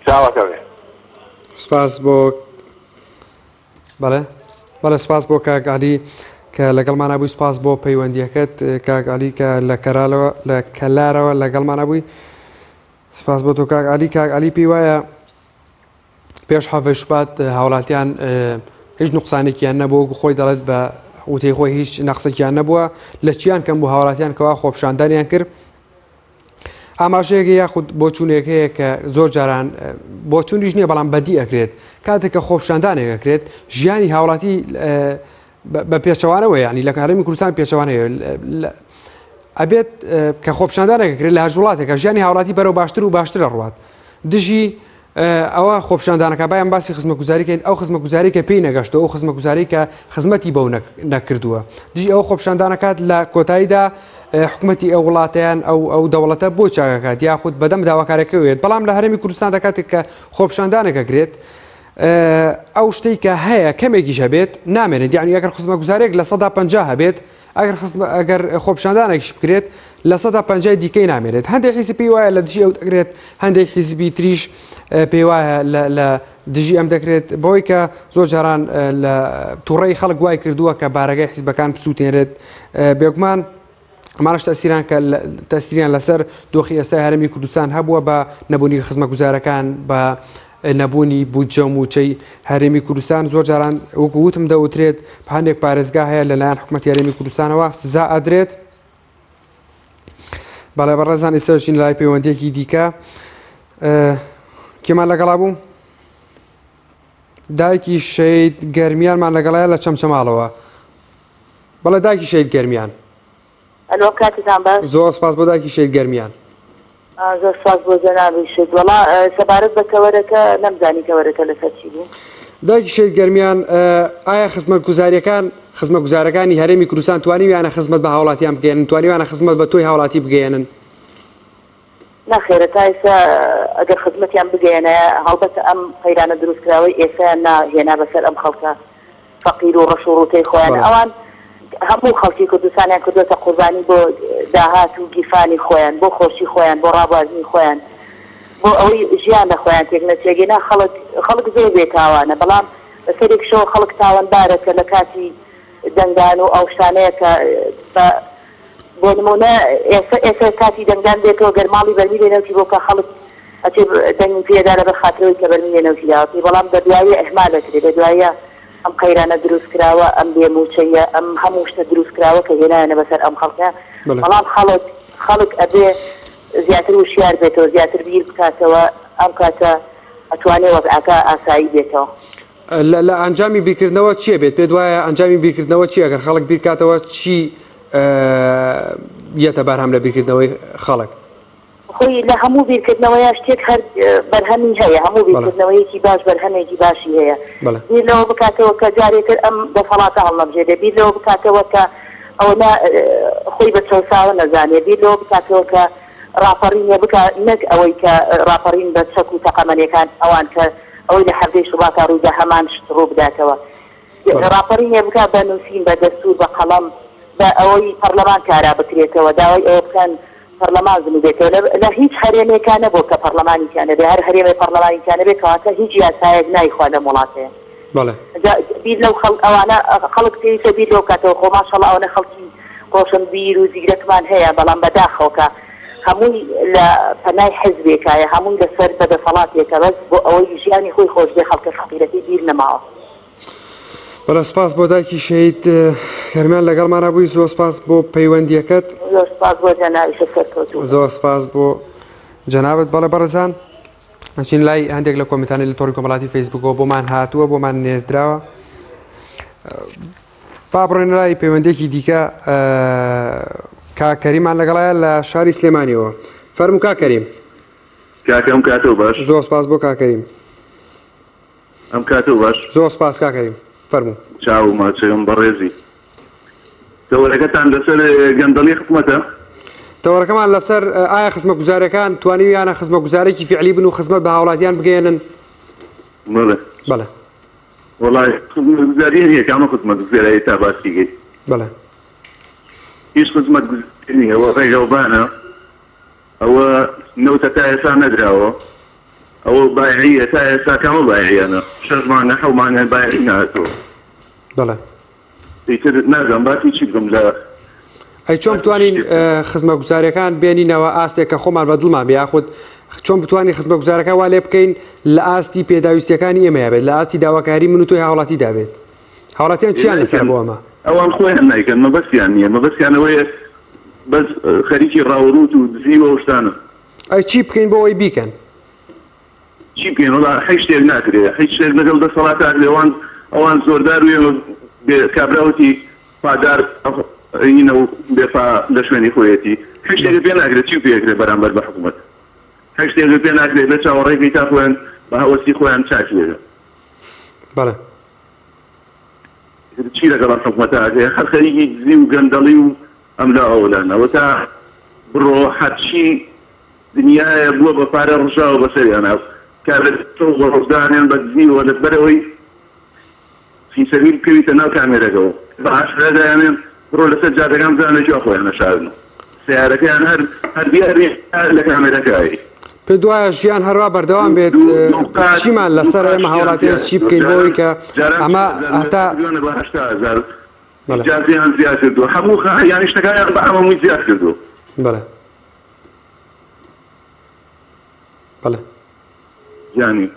چاوەکەوێ سپاس بۆ بەڵێ بەڵێ سپاس بۆ کاک علی کە لەگەڵمان نبووی سپاس بۆ پەیوەندیەکەت کاک علی کە لە کەلارەوە لەگەڵمان نبووی سپاس بۆ تۆ کاک علی پێی وایە پێش هەڤە شوبات هاوڵاتیان هیچ نوقسانێکیان نەبوو خۆی دەڵێت بە وتەی خۆی هیچ نەقسێکیان نەبووە لە چیان کەم بوو هاوڵاتیان کەوا خۆپشاندانیان کرد ئاماژەیەکی یاخود بۆ چوونێکەیە کە زۆر جاران بۆ چوونیش نییە بەڵام بەدی ئەکرێت کاتێک کە خۆپشاندانێک ئەکرێت ژیانی هاوڵاتی بە پێچەوانەوە ینی لە هەرێمی کوردستان پێچەوانەیە ئەبێت کە خۆپشاندانێکەکرێت لە هەژوڵاتێکە ژیانی هاوڵاتی بەرەو باشتر و باشتر ئەڕوات دژی ئەوە خۆپشاندانەکە بایم باسی خزمەتگوزاریکەین ئەو خزمەتگوزاری کە پێی نەگەشتەوە ئەو خزمەتگوزاری کە خزمەتی بەو نەکردووە دژی ئەوە خۆپشاندانەکات لە کۆتاییدا حکوومەتی ئەو وڵاتیان ئەو دەوڵەتە بۆ چاکەکات یاخود بەدەم داواکارەکەوێت بەڵام لە هەرێمی کوردستان دەکاتێک کە خۆپشاندانێکەکرێت ئەو شتەی کە هەیە کەمێکیش هەبێت نامێنێت یعنی ئەگەر خزمەتگوزارێک لە 150 هەبێت ئەگەر خۆپشاندانێکیش بکرێت لە 150 دیکەی نامێنێت هەندێک حیزبی پێی وایە لە دژی ئەو دەکرێت هەندێک حیزبی تریش پێی وایە لە دژی ئەم دەکرێت بۆی کە زۆر جاران لە تووڕێی خەڵک وای کردووە کە بارەگای حیزبەکان بسووتێنرێت بێگومان ئەمانش تەسیریان لەسەر دۆخی ئێستای هەرێمی کوردستان هەبووە بە نەبوونی خزمەتگوزارەکان بە نەبوونی بودجە و موچەی هەرێمی کوردستان زۆر جاران وەکو وتم دەوترێت هەندێک پارێزگا هەیە لەلایەن حکوومەتی هەرێمی کوردستانەوە سزا ئەدرێت بەڵێ بەڕێزان ئێستاژین لای پەیوەندیەکی دیکە کێمان لەگەڵا بوو دایکی شەید گەرمیانمان لەگەڵایە لە چەمچەماڵەوە بەڵێ دایکی شەید گەرمیان ئەلۆ کاتتان باش زۆر سپاس بۆ دایکی شەید گەرمیان زۆر سپاس بۆ جەنابی شێت وەڵا سەبارەت بە کەوەرەکە نەمزانی کەوەرەکە لەسەر چی بوو دایکی شەید گەرمیان ئایا خزمەتگوزارەکانی هەرێمی کوردستان توانیویانە خزمەت بە هاوڵاتیان بگەێنن توانیوانە خزمەت بە تۆی هاوڵاتی بگەێنن ناخێرە تا ئێستا ئەگەر خزمەتیان بگەێنە هەڵبەتە ئەم قەیرانە دروستکراوەی ئێستا ناهێنا بەسەر ئەم خەڵکە فەقیر و ڕەش و ڕوتەی خۆیان ئەوان هەموو خەڵکی کوردستانیان کردوتە قوربانی بۆ داهات و گیفانی خۆیان بۆ خۆشی خۆیان بۆ ڕابواردنی خۆیان بۆ ئەوەی ژیان لە خۆیان تێک نەچێگەینا خەڵک زۆر بێتاوانە بەڵام بەسەرێک شەوە خەڵک تاوانبارەکە لە کاتی دەنگدان و ئەو شتانەیە کە بۆ نمونە ئێستا کاتی دەنگدان بێتەوە گەرماڵی بەرمی لێنەوتی بۆ کە خەڵک ئەچێ دەنگی پێدارە بە خاترەوەی کە بەرمی لێنەوتی داوەتی بەڵام بەدوایە ئەحمال دەکرێت بەدوایە ئەم قەیرانە دروست کراوە ئەم بێموچەیە ئەم هەموو شتە دروست کراوە کە هێنایەنە بەسەر ئەم خەڵکە بەڵام خەڵک ئەبێ زیاتر وشیار بێتەوە زیاتر بیر بکاتەوە ئەم کاتە ئەتوانێت وەزعەکە ئاسایی بێتەوە لە ئەنجامی بیرکردنەوە چیە بێت پێت وایە ئەنجامی بیرکردنەوە چیە ئەگەر خەڵک بیرکاتەوە چی یەتە بارهام لە بیرکردنەوەی خەڵک خۆی لە هەموو بیرکردنەوەیە شتێک هەر بەرهەمی هەیە هەموو بیرکردنەوەیەکی باش بەرهەمێکی باشی هەیە بیر لەوە بکاتەوە کە جارێکتر ئەم دەسەڵاتە هەڵنەبژێتێ بیر لەوە بکاتەوە کە ئەوە خۆی بە چەساوە نەزانێت بیر لەوە بکاتەوە کە ڕاپەڕینە بکات نەک ئەوەی کە ڕاپەڕین بە چەک و تەقەمەنیەکان ئەوان کە ئەوەی لە هەردەی شوباتا ڕوویدا هەمان شت ڕوو بداتەوە ڕاپەڕینێ بکات بە نووسین بە دەستور بە قەڵەم بە ئەوەی پەرلەمان کارا بکرێتەوە داوای ئەوە بکەن پەرلەمان بێتەوە لە هیچ هەرێمێکانە بۆ کە پەرلەمانیانە بێ هەر هەرێمە پەرلەمانیانە بێت کەواتە هیچ یاسایەک نایخوا لە وڵاتەیە بیر لەو ئەوانە خەڵک پێویستە بیر لەو کاتەوە خۆ ماشەڵڵا ئەوانە خەڵکی ڕۆشن بیر و زیرەکمان هەیە بەڵام بەداخەوکە هەمووی لە پەنای حیزبێکایە هەمووی لەسەر بەدەسەڵاتێکە بەس بۆ ئەوەی ژیانی خۆی خۆش بێ خەڵکە فەقیرەکەی بیر نەماوە بەڵێ سپاس بۆ دایکی شەید گەرمیان لەگەڵمانە بووی زۆر سپاس بۆ پەیوەندیەکەت زۆر سپاس بۆ جەنابی سەرکەوتوو زۆر سپاس بۆ جەنابەت بەڵێ بەڕێزان ئەچین لای هەندێک لە کۆمیتانی لە تۆڕی کۆمەڵاتی فەیسبوکەوە بۆمان هاتووە بۆمان نێردراوە با بڕێنە لای پەیوەندێکی دیکە کاکەریمان لەگەڵایە لە شاری سلێمانیەوە فەرموو کاکەریم کاکەم کاتەوە باش زۆر سپاس بۆ کاکەریم ئەم کاتەوە باش زۆر سپاس کاکەریم فەرموو چاو ماچەم بەڕێزی تەوەرەکەتان لەسەر گەندەڵی حکوومەتە تەوەرەکەمان لەسەر ئایا خزمەتگوزارەکان توانیویانە خزمەتگوزارێکی فعلی بن و خزمەت بە هاوڵاتیان بگەێنن بەڵێ وەڵای خزمەتگوزاری هەیە کامە خزمەتگوزارایی تا باسیگەی بەڵێ هیچ خزمەتگوزاری نییە ئەوە ڕێگەوبانە ئەوە نەوتە تا ئێستا نەدراوە ئەوە بایعیە تا ئێستا کامە بایعیانە 6 مانە 7 مانە بایعی نهاتووە بەڵێ ئیتر نازانم باسی چی بگەم لە ئەی چۆن بتوانین خزمەتگوزاریەکان بێنینەوە ئاستێک کە خۆمان بەدڵمان بێ یاخود چۆن بتوانانی خزمەت گوزارەکە وا لێ بکەین لە ئاستی پێداویستیەکانی ئێمە بێت لە ئاستی داواکاری من و تۆی هاوڵاتی دابێت هاوڵاتیان چیان لەسەر بۆ ئەمە ئەوان خۆیان نایکەن مەبەستیان نییە مەبەستیانەوەیە بەس خەریکی ڕاوڕوت و دزیوە و شتانە ئەی چی بکەین بۆ ئەوەی بیکەن چی بکەین وڵا هیچ شتێک ناکرێت هیچ شتێک لەگەڵ دەسەڵاتات لێوان ئەوان زۆردار و کابراوتی پادار ئینە و بێفا لە شوێنی خۆیەتی هیچ شتێک پێ ناکرێت چی پێکرێت بەرامبەر بە حکوومەت هیچ شتێک پێ ناکرێت لە چاوەڕێی تا خۆیان بە هەوەستی خۆیان چاک لێرە بەڵێ چی لەگەڵ حکوومەتە هەر خەریکی دزی و گەندەڵی و ئەملا ئەولانەوە تا بڕۆ هەرچی دنیاە بووە بە پارە ڕژاوە بەسەریانە کارتۆ بە ڕۆژدانیان بە دزیوە لەبەرەوەی فیسەبیل پێویتە ناو کامێرەکەەوە بە عاشرەدایانێن بڕۆ لەسەر جادەکان بزانە جا خۆیان نەشاردن سیارەکەیان هەر دیاری لە کامێرەکەی پێ دوایە ژیان هەروە بەردەوام بێت چیمان لەسەر ئێمە هاوڵاتیان چی بکەین بۆی کە ئەمە هەتا جازیان زیاد کردو هەموو یانی شتەکانیان بە هەمووی زیاد کردو بەڵێ بەڵێ یانی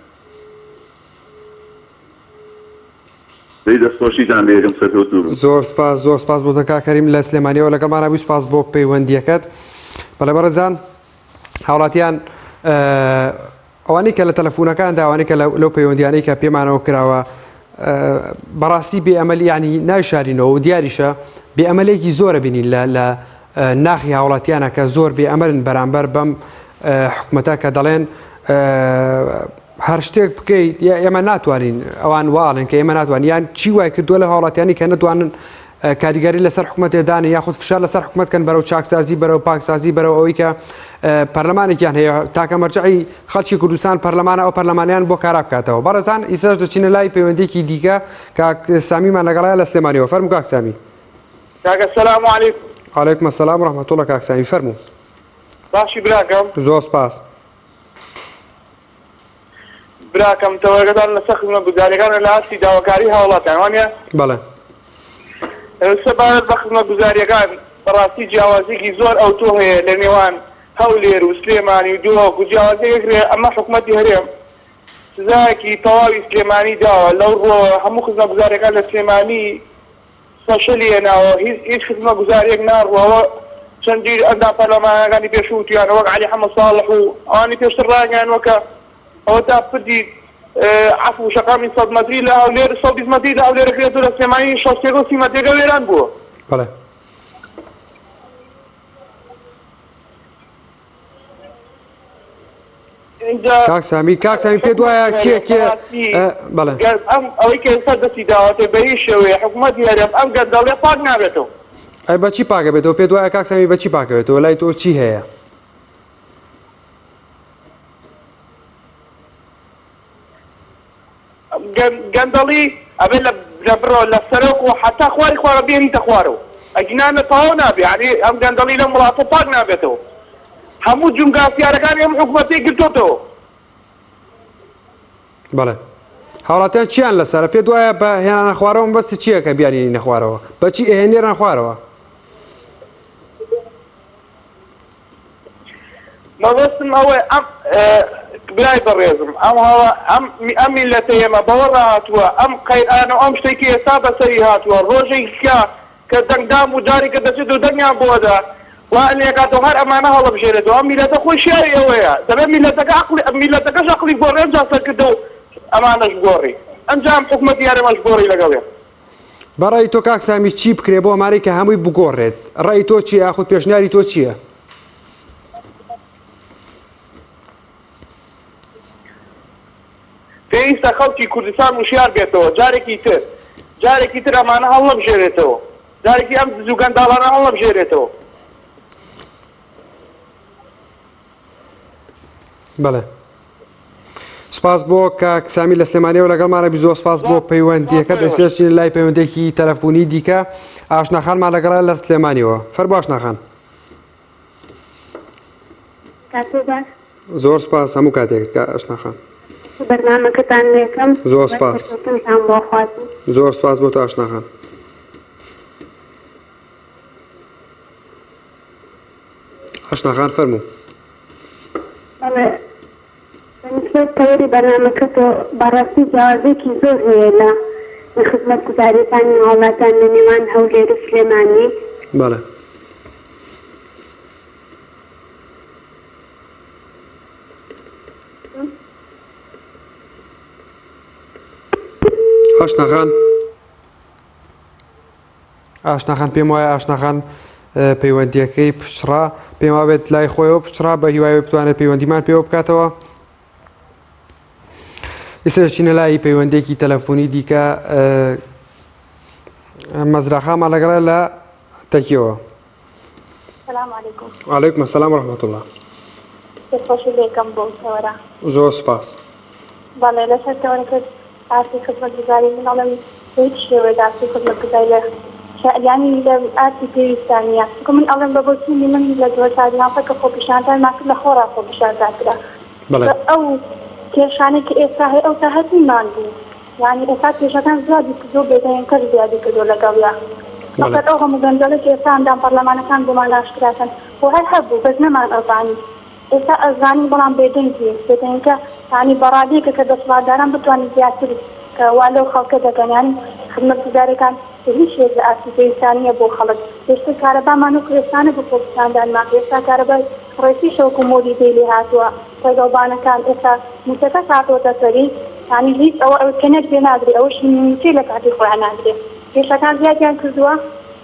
دەستخۆشیتان لێ یەکەم سەرکەوتوو زۆر سپاس بۆ کاکەریم لە سلێمانیەوە لەگەڵمانە بووی سپاس بۆ پەیوەندیەکەت بەڵێ بەڕێزان هاوڵاتیان ئەوانەی کە لە تەلەفۆنەکاندا ئەوانەی کە لەو پەیوەندیانەی کە پێمانەوە کراوە بەڕاستی بێئەمەلی ینی نایشارینەوە و دیاریشە بێئەمەلێکی زۆرە بینین لە ناخی هاوڵاتیانە کە زۆر بێئەمەرن بەرامبەر بەم حکوومەتە کە دەڵێن هەر شتێک بکەیت ئێمە ناتوانین ئەوان واڵن کە ئێمە ناتوانین یان چی وای کردووە لە هاوڵاتیانی کە نتوانن کاریگەری لەسەر حکوومەتێدانە یاخود فشار لەسەر حکوومەتکەن بەرەو چاکسازی بەرەو پاکسازی بەرەو ئەوەی کە پەرلەمانێکیان هەیە تاکە مەرجعی خەڵکی کوردستان پەرلەمانە ئەو پەرلەمانیان بۆ کارا بکاتەوە بەڕێزان ئیساش دەچینە لای پەیوەندێکی دیکە کاک سامیمان لەگەڵایە لە سلێمانیەوە فەرموو کاک سامی کاکە سەلام عەلەیکوم وعەلەیکوم ئەسسەلام وڕەحمەتوڵڵا کاک سامی فەرموو باشی براکەم زۆر سپاس براکەم تەوەگەدان لەسەر خزمەتگوزاریەکانە لە ئاستی داواکاری هاوڵاتیان وانە بەڵێ سەبارەت بە خزمەتگوزاریەکان بەڕاستی جیاوازێکی زۆر ئەوتۆ هەیە لە نێوان هەولێر و سلێمانی و دووەک و جیاوازەیەکرێ ئەمە حکوومەتی هەرێم سزایەکی تەواوی سلێمانی داوە لەو ڕۆ هەموو خزمەتگوزاریەکان لە سلێمانی سەشەلی هێناوە هیچ خزمەتگوزاریەک ناڕوەوە چەندی ئەندام پەرلەمانەکانی پێشووتیان وەک عەلی حەمەد ساڵح و ئەوانی پێشتر ڕاگەیانوە کە ئەوە تا پردی عفو شەقامی 100 مەتری لە هەولێر 120 مەتری لە هەولێر کرێتەوە لە سلێمانی 60 و 30 مەترێکە وێران بووە بەڵێ کاک سامی پێ دوایە کێ بەڵێ ئەوەی کە ئێستا دەستی داوەتێ بە هیچ شێوەیە حکوومەتی هەرێم ئەم گەندەڵێ پاک نابێتەوە ئەی بەچی پاکە بێتەوە پێ دوایە کاک سامی بەچی پاکە بێتەوە لای تۆ چی هەیە گەندەڵی ئەبێ لە بڕۆ لە سەرۆک و حتا خواری خوارە بێنیتە خوارەوە ئەگینانە تەواو نابێ یعنی ئەم گەندەڵی لەم وڵاتە پاک نابێتەوە هەموو جونگاسیارەکانی ئەم حکوومەتی گرتوتەوە بەڵێ هاوڵاتیان چیان لەسەرە پێ دوایە بە هێنانە خوارەوە بەستی چییە کە بیانی نەخوارەوە بەچی ئەهێنێران خوارەوە مەبەستم ئەوەی ئەم برای بەڕێزم ئەم میلەتە ئێمە بەوە ڕاهاتووە ئەم قەیرانە ئەم شتێکی ئێستا بەسەری هاتووە ڕۆژێکی کە دەنگدام و جاری کە دەچێت و دەنگیان بۆدا وان لێکاتەوە هەر ئەمانە هەڵەبژێرێتەوە ئەم میلەتە خۆی شیاری ئەوەیە دەبێت میلەتەکەش عەقڵی گۆڕێ ئەمجا سەرکردە و ئەمانەش گۆڕی ئەنجام حکوومەتی هەرێمەش گۆڕی لەگەڵێ بەڕای تۆ کاک سامی چی بکرێ بۆ ئەمانەی کە هەمووی بگۆڕێت ڕای تۆ چیە یاخود پێشنیاری تۆ چییە پێویستە خەڵکی کوردستان وشیار بێتەوە جارێکی تر ئەمانە هەڵەبژێرێتەوە جارێکی ئەم دز و گەنداڵانە هەڵەبژێرێتەوە بەڵێ سپاس بۆ کاک سامی لە سلێمانیەوە لەگەڵمانە بی زۆر سپاس بۆ پەیوەندیەکەت دەستێشین لای پەیوەندێکی تەلەفۆنی دیکە ئاشناخانمان لەگەڵا لە سلێمانیەوە فەرموو ئاشناخان زۆر سپاس هەموو کاتێکت کە ئاشناخان بەرنامەکەتان لێکەم زۆر سپاس زۆر سپاس بۆ تۆ ئاشناخان ئاشناخان فەرموو بەڵێ تەوەری بەرنامەکەتەوە بەڕاستی جیاوازێکی زۆر هەیە لە خزمەتگوزاریەکانی وڵاتان لە نێوان هەولێر و سلێمانی. بەڵێ. ئاشناخان پێم وایە ئاشناخان پەیوەندیەکەی پشڕا پێم وابێت لای خۆیەوە پشڕا بە هیوای بتوانێت پەیوەندیمان پێوە بکاتەوە. ئێستا چینە لای پەیوەندێکی تەلەفۆنی دیکە مەزراخامان لەگەڵە لە تەکیەوە. السلام عليكم. وعليكم السلام ورحمة الله. خوش لێکم بۆ تەوەرە. زۆر سپاس. بەڵێ لەسەر تەوەرەکەت ئاسی خزمەتگوزاری مناڵم هیچ شێوەیە ئاسی خزمەتگوزاری لە یعنی لە ئاسی پێویستانیە چونکە من ئەڵێم بە بۆچینی من لە 2011 کە خۆپیشاندان ماکرد لە خۆڕا خۆپیشاندان کرا. ئەو کێشانەی کە ئێستا هەیە ئەو تا هەتیمان بوو. یعنی ئێستا کێشەکان زیادی کردو بێدەنگەکە زیادی کردو لەگەڵیا. فقط ئەو هەموو گەنجەڵە کە ئێستا ئەندام پەرلەمانەکان بۆمان ئاشکراکەن بۆ هەر هەبوو بەس نەمان ئەزانی. ئێستا ئەزانی بەڵام بێدەنگەکە یعنی بەڕادەیەکە کە دەسڵاتداران بتوانین زیاتر کە وا لەو خەڵکە دەکەن یعنی خزمەتگوزارەکان هیچ شێک لە ئاسی پێویستانیە بۆ خەڵک. پێشتر کارەبامان و کوێستانە بۆ خۆپیشاندانمان ئێستا کارەبای ڕێسی شەوک و مۆری دێلی هاتووە پەیگەڵبانەکان ئێستا موچەکە هاتۆتە سەری یعنی هیچ ئەوە کەنێک پێ نادرێ ئەوەش نیمچێ لە کاتی خۆیان نادرێ. کێشەکان زیادیان کردووە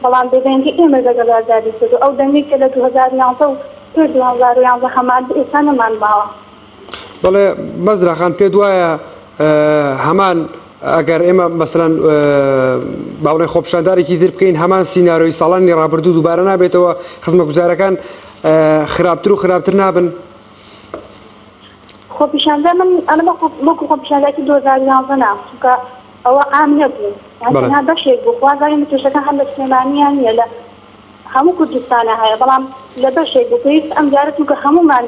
بەڵام بێدەنگی ئێمە لەگەڵ ئازادی کردو ئەو دەنگی کە لە 2011 و 2011 هەمان ئێستا نەمان ماوە. بەڵێ مەزراخان پێت وایە هەمان ئەگەر ئێمە مەسەلەن باڵێ خۆپیشاندارێکی در بکەین هەمان سیناریۆی ساڵانی ڕابردوو دووبارە نابێتەوە خزمەتگوزارەکان خراپتر و خراپتر نابن. خۆپیشاندان من ئەمە وەکو خۆپیشاندارێکی 2011 نام چونکە ئەوە عام نەبوو یعنی بەشێک بوو خوازانین کێشەکە هەم لە سلێمانیان نیە لە هەموو کوردستانە هەیە بەڵام لە بەشێک بوو پێویست ئەم جارە چونکە هەمومان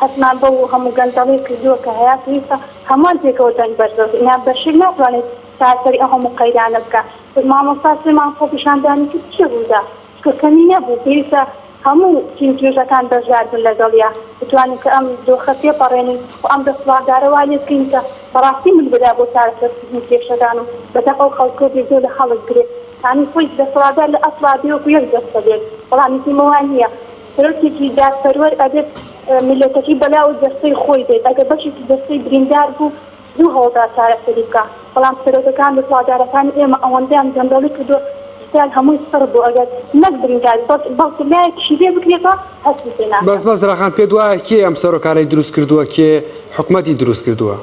حتمان بۆ هەموو گەنجەڵەی کردووە کە هەیە پێویستە هەمووان پێکەوە دەنگ بەردەست ئینا بەشێک ناتوانێت چارەسەری ئەو هەموو قەیرانە بکات. مامۆستا سلێمان خۆپیشاندانی کرد چی بوودا چونکە کەمی نەبوو پێویستە هەموو تیمتوێژەکان بەشدار بن لەگەڵیا بتوانین کە ئەم دۆخە پێپەڕێنین و ئەم دەسڵاتدارە وا لێ بکەین کە بەڕاستی من بدا بۆ چارەسەرکردنی کێشەکان و بەتەقە خەڵکۆ بێزۆ لە خەڵک گرێت یعنی خۆی دەسڵاتدار لە ئەسڵا بێوەکو یەک دەستە بێت بەڵام نتیمەوان نییە سەرۆکێکی دادپەروەر ئەبێت ملەتەکەی بەلاو دەستەی خۆی بێت ئەگەر بەشێکی دەستەی بریندار بوو دوو هەوڵدا چارەسەری بکە بەڵام سەرۆکەکان دەسڵاتدارەکان ئێمە ئەوەندەیان گەندەڵی کردو هەمووی سەر بوو ئەگەر نەک بریندار بەڵکلایەکیشی بێ بکرێتەوە هەستی پێنا. بەس مەزراخان پێت وایە کێ ئەم سەرۆکارەی دروست کردووە کێ حکومەتی دروست کردووە؟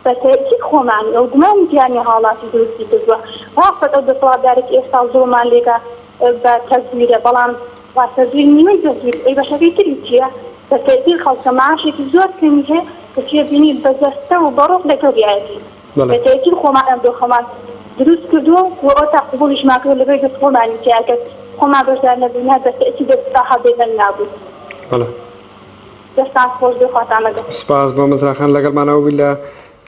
بەتەکید خۆمانی ئەو گومانی گیانی حاڵاتی دروستی کردووە ڕاستە ئەو دەسەڵاتدارێکی ئێستا زۆرمان لێگە بە تەزویرە بەڵام وا تەزویر نیوەی تەزویر ئەی بەشەکەی تری چییە بەتەکید خەڵکە معاشێکی زۆر کەمی هەیە کە چێ بینی بەجەستە و بەڕۆخ لەگەڵیایەتی بەتەکید خۆمان ئەم دۆخەمان دروست کردووە و ئەو تا قبولیش ماکردوە لەبەر دەست خۆمانی چیاکەس خۆمان بەشدار نەبووینە بەتەکید دەستاها بێدەنگ نابوو. دەستان خۆش بخواتان لەگەڵ. سپاس بۆ مەزراخان لەگەڵمانەوە بووی لە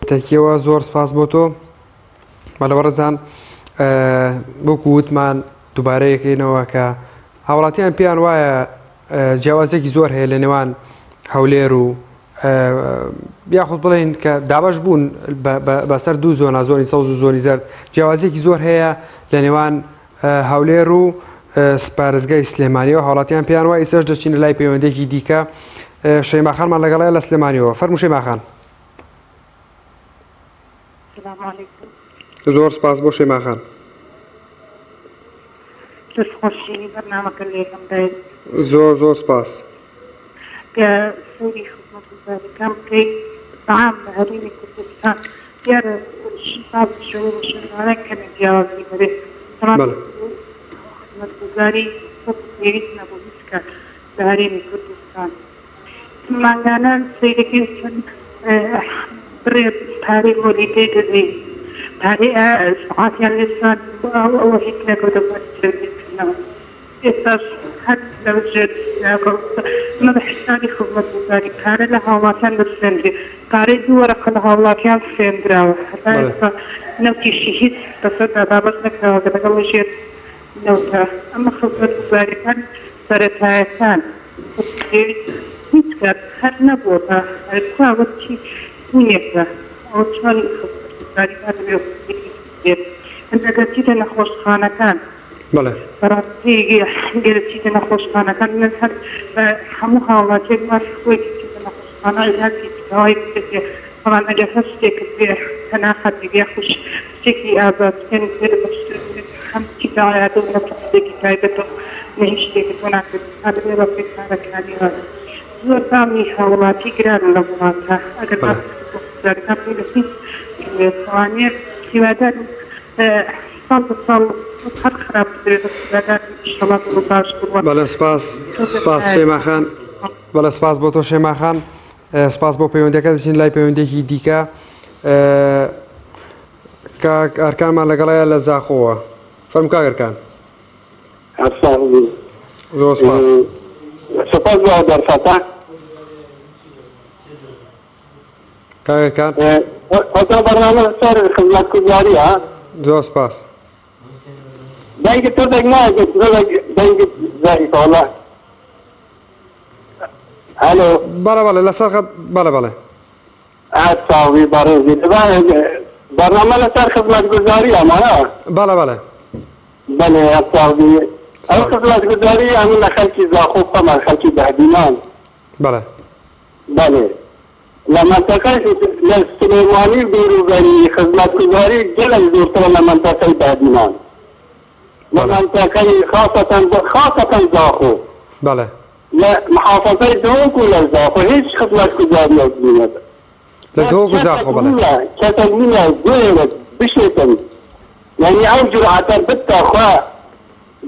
تەکیەوە زۆر سپاس بۆ تۆ. بەڵێوەڕێزان وەکو وتمان دووبارەیەکەینەوە کە هاوڵاتیان پێیان وایە جیاوازێکی زۆر هەیە لە نێوان هەولێر و یاخود بڵێن کە دابش بوون بەسەر دوو زۆنا زۆنی سەوز و زۆنی زەرد جیاوازێکی زۆر هەیە لە نێوان هەولێر و سپارێزگای سلێمانیەوە هاوڵاتیان پێیان وایە ئێستاش دەچینە لای پەیوەندێکی دیکە. شەیماخانمان لەگەڵایە لە سلێمانیەوە. فەرموو شەیماخان. زۆر سپاس بۆ شەیماخان. زۆر سپاس. سوري خدمة كم كي طعام هريني كردستان دیارە شفاف شەوە بە شەرارە کەمە جیاوازی بەرێ خزمەتگوزاری پێویست نەبوو هیچ کات لە هەرێمی کوردستان مانگانە سەیرەکەی چەند بڕێ پارەی هۆلیدەی دەدەین پارەی سەعاتیان لێسان ئەوە هیچ نەکەوتە دەبات سەرکردنەوە ئێستاش هەر لەوجێت ئەمە بە حسابی خزمەتگوزاری پارە لە هاوڵاتیان دەسێنرێ پارەی دوو وەرەقە لە هاوڵاتیان سێنراوە هەتا ئێستا نەوتیشی هیچ بەسەردا دابەست نەکراوە کە لەگەڵ ژێر نەوتە ئەمە خزمەتگوزاریەکان سەرەتایەکان هیچ کات هەر نەبووە بە هەرکوا وەکی نیست. چون خودکاری کردیم اندگرچیت نخوش خانه کن. بله. برای گرچیت نخوش خانه کن مثل همون حالات یک مشکوی چیت نخوش خانه ایتی های که طبعا اگر هستی که تناقض دیگه خوش چیکی آزاد کن بر هم چیز آیات و نفسی که تایبت و نهشتی که تناقض هر بیرو که کاری زور کامی حالاتی گران لبناتا اگر ما در کمی رسید که ثانیه کیوادر سال هر خراب دارد کیوادر شما رو باش بود. بله سپاس شیما خان. بله سپاس با تو شیما خان. سپاس با پیوندی که داشتین لای پیوندی کی دیکا که ارکان ما لگلای لزاخوه فرم که ارکان. افسانه. زور سپاس. سپاس با در فتح. که ارکان. آتا برنامه سر خدمت گزاری ها. زور سپاس. دنگ تو دنگ نه دنگ ضعیف الله. الو. بله لسر بله. اصابی برای برنامه لسر خدمت گزاری هم بله. بله اصابی. خدمت گزاری همین خلکی زاخوب هم خلکی بهدینان. بله. لمنطقه سلیمانی بیروبری خدمت گزاری جلال زورتر لمنطقه بهدینان. لمنطقه خاصتا زاخوب. بله. محافظه دوکو لزاخو هیچ خدمت گزاری از میاد. لدوکو زاخو بله. کسی میاد گوید بشیدن. یعنی او جرعتر بتا خواه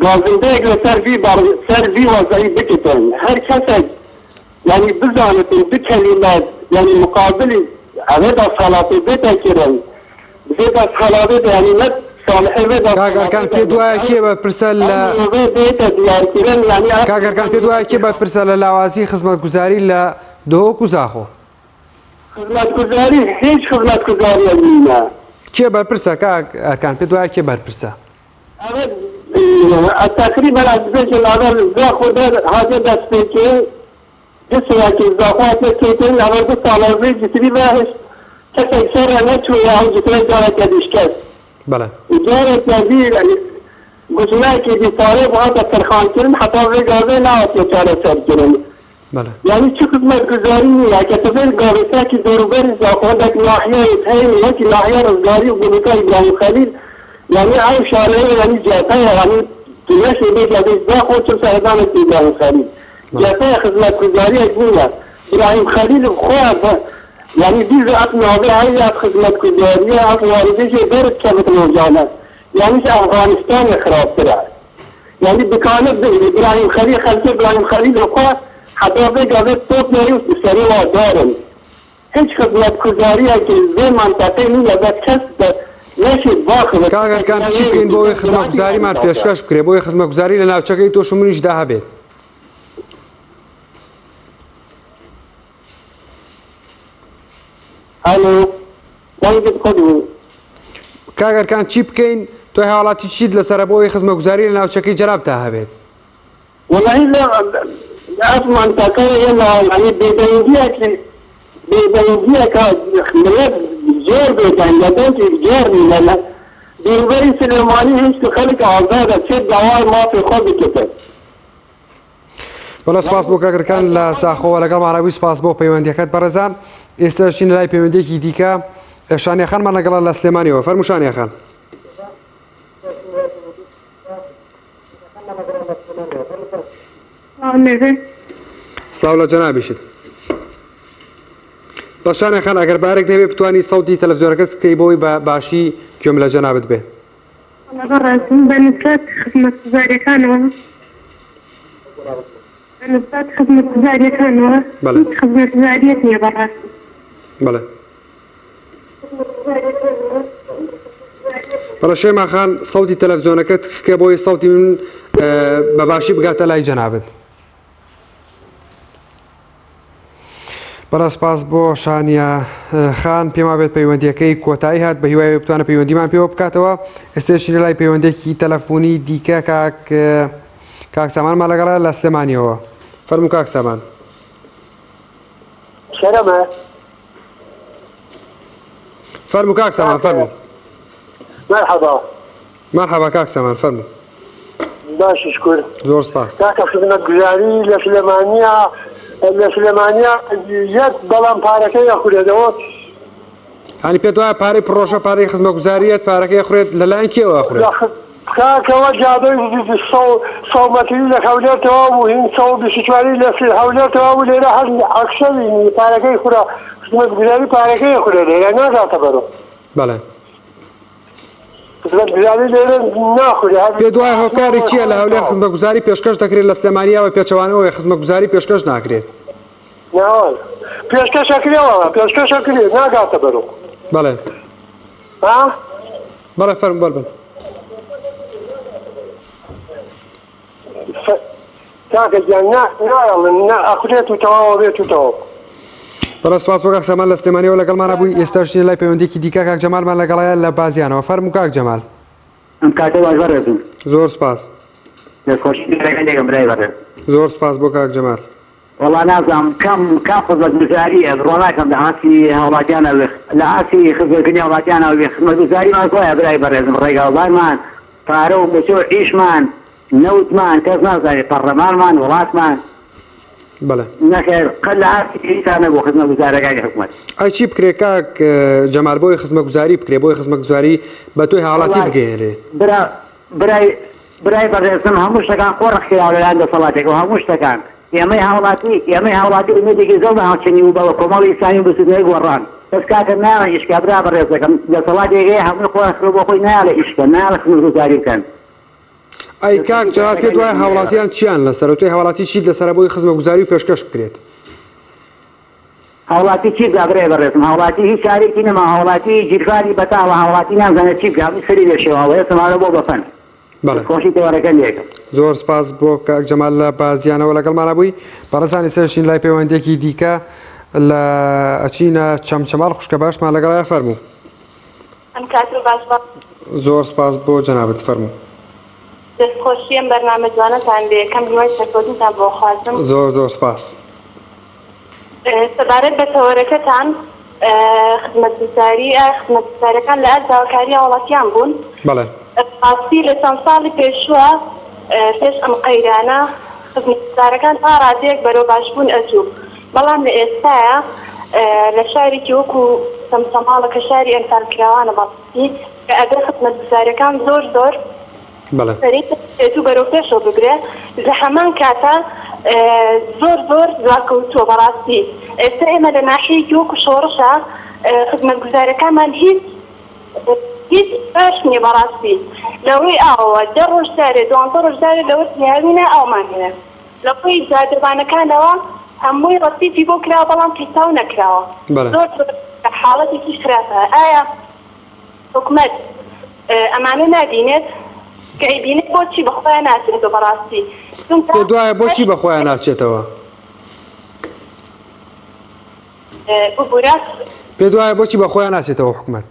گازنده اگر سر وی وضعی بکتن. هر کسی یعنی بزانتن بکلمات یعنی مقابلی اوید از خلاطی بتا کرن. زید از خلاطی یعنی نت کاکر کان دوای کی به پرسل کاکر کان دوای کی به پرسل لوازی خدمت گزاری ل دوکو زاخو خدمت گزاری هیچ خدمت گزاری نه کی به پرسل کاکر کان دوای کی به پرسل تقریبا از بیش از زاخو در حاضر دسته که جسیا که زاخو هست که این اول دو سالازی جسری بهش کسی سر نچوی هم جسری داره کدیش کس بله. جارت نزیر گزنه که بیتاره باید ترخان کرن حتی گازه نهاتی چاره سر کرن. بله. یعنی چه خدمت گزاری نیه که تفیر گاویسه که دوروبر زاخوده که ناحیه تهیم یکی ناحیه رزگاری و گلوکه ابراهیم خلیل یعنی او شارعه یعنی جاته یعنی تیشه بیت لدیش زاخود چون سهدانت ابراهیم خلیل جاته خدمت گزاری اجنیه ابراهیم خلیل خواه یعنی دیز اطنابه هایی از خدمت گزاری از واردش برد کبت موجانه یعنی افغانستان خراب تره یعنی بکانه ابراهیم خلیل خلق ابراهیم خلیل خواه حتی بگه توپ نری و سری وادارن هیچ خدمت گزاری که زی منطقه نیه بس کس نشید باخه کاکر کان چی این بوی خدمت گزاری من پیشکش بکره بوی خدمت گزاری لناوچه تو شمونیش ده هبید الو دنگت خودو کاکر کان چی بکین تو حالاتی چید لسر بوی خدمت گزاری لناوچه جناب ده هبید والله لا از منطقه یعنی بیدنگیه که ملت جور بیدن یادن که جور میلنه دیروبری سلیمانی هیچ که خلق آزاده چه دوای ما فی خود بکته بله سپاس بو کاکر کان لساخو و لگم عربی سپاس بو پیوندیکت برزان استرشین لای پیوندیکی دیکا شانی خان من لگل لسلیمانی و فرمو شانی خان سلام جنابی شد باشان خان اگر بارک نبی بتوانی صوتی تلفزیون کس کی بوی باشی کیم لجنابت به أنا برأسي بنسبة خدمة زاري كانوا بنسبة خدمة زاري كانوا خدمة زاريتني برأسي بله بله شيما خان صوتي تلفزيونك تسكي بوي صوتي من بباشي بقات لای جنابت بەڵە سپاس بۆ شانیا خان پێما بێت پەیوەندیەکەی کۆتایی هات بە هیوای بتوانە پەیوەندیمان پێوە بکاتەوە ئێستێشی لای پەیوەندێکی تەلەفۆنی دیکە کاک سامان لەگەڵا لە سلێمانیەوە فەرموو کاک سامان شەرەمە فرموا كاك سامان فرموا. مرحبا كاك سامان فرموا. باش شكر. زور سپاس. كاك خدمة گزاري لسليمانية يد بلان باركة يأخذ دوت. يعني بيدوا باري بروشة باري خدمة گزارية باركة يأخذ للاين كي وأخذ. كاك وجابي صومتي لحولات وهم صوب بسيطواني لفي حولات ولا راح أكثر باركة يأخذ خدمة گزاري باركة يأخذ لنا نازل تبرو. بله. پێدوای هۆکاری چییە لە هەولێر خزمەتگوزاری پێشکەش دەکرێت لە سلێمانیەوە پێچەوانەوەی خزمەتگوزاری پێشکەش ناکرێت پێشکەشەکرێت ناگاتە بەرەو بەڵێ بەڵێ فەرموو بەربن کاکە گیان نایڵن ئەخورێت و تەواوە بێت و تەواو بەڵێ سوپاس بۆ کاک سەمان لە سلێمانیەوە لەگەڵمانە بووی ئێستاشین لای پەیوەندیەکی دیکە کاک جەمالمان لەگەڵایە لە بازیانەوە فەرموو کاک جەمال ئەم کاتە باش بەڕێزم زۆر سپاس زۆر سپاس بۆ کاک جەمال وەڵا نازانم کام خزمەتگوزاریە بڕۆ ناکەم لە ئاسی هەوڵاتیانە لە ئاسی خزمەتکردنی هەوڵاتیانە خزمەتگوزاریمان خۆیە برای بەڕێزم ڕێگاوڵانمان پارە و بچۆ عیشمان نەوتمان کەس نازانێت پەرلەمانمان وڵاتمان بەڵێ نەخێر قەت لە ئاسی پێویستانە بۆ خزمەتگوزارەکانی حکومەت ئەی چی بکرێت کاک جەمال بۆی خزمەتگوزاری بکرێ بۆی خزمەتگوزاری بە تۆی هاوڵاتی بگەێنێ برای بەڕێزم هەموو شتەکان قۆڕخراوە لەلایەن دەسەڵاتێکەوە هەموو شتەکان ئێمەی هاوڵاتی ئومێدێکی زۆر هاوچەنی و بەوە کۆمەڵی ئیسلامی و بەسودنەوەی گۆڕان بەس کاکە ناڵە ئیشکا برا بەڕێزەکەم دەسەڵاتێکەیە هەمووی قۆڕخرا بۆ خۆی نایڵە ئیشکە نایڵە خزمەتگوزاری بکەن ئەی کاک جەواب پێ دوای هاوڵاتیان چیان لەسەر و توی هاوڵاتی چیت لەسەر بۆی خزمەتگوزاری و پێشکەش بکرێت هاوڵاتی چی بگابرێ بەڕێزم هاوڵاتی هیچ شارێکی نەما هاوڵاتی جیرفانی بەتاوە هاوڵاتی نازانێت چی بگابی سەری لێشێوەوەیە سەماڵە بۆ بەفەن خۆشی تێوەرەکە لێکم زۆر سپاس بۆ کاک جەمال لە بازیانەوە لەگەڵمانە بووی بەڕێزانی سەرشین لای پەیوەندێکی دیکە لە ئەچینە چەمچەماڵ خوشکە باشمان لەگەڵایە فەرموو ئەم کاتر باش زۆر سپاس بۆ جەنابەت فەرموو دەستخۆشیەم بەرنامە جوانەتان بێ یەکەم هیوای سەرکەوتنتان بۆ خوازم زۆر سپاس سەبارەت بە تەوەرەکەتان خزمەتگوزاریەکان لە ئەر داواکاری هاوڵاتیان بوون بەڵێ ئاستی لە چەند ساڵی پێشوە پێش ئەم قەیرانە خزمەتگوزارەکان تا ڕادەیەک بەرەو باشبوون ئەچوو بەڵام لە ئێستاە لە شارێکی وەکو سەمسەماڵە کە شاری ئەنفارکراوانە بەڵی کە ئەگەر خزمەتگوزارەکان زۆر سەریتو بەرەو پێشەوە بگرێ لە هەمان کاتە زۆر زواکەوتووە بەڕاستی ئێستا ئێمە لە ناحەیەکی وەکو شۆڕشە خزمەتگوزارەکانمان هیچ باش نییە بەڕاستی لەوەی ئاوە 10 ڕۆژ دارێ 12 ڕۆژ دارێ لەوە نیاوینە ئاومان هەیە لەخۆی جادەبانەکانەوە هەمووی ڕەسیفی بۆ کراوە بەڵام پیساو نەکراوە زۆر حاڵەتێکی خراپە ئایا حکومەت ئەمانە نابینێت کە ئەیبینێت بۆچی بەخۆیان ناچێتەوە بەڕاستی پێ دوایە بۆچی بەخۆیان ناچێتەوە پێ دوایە بۆچی بەخۆیان ناچێتەوە حکومەت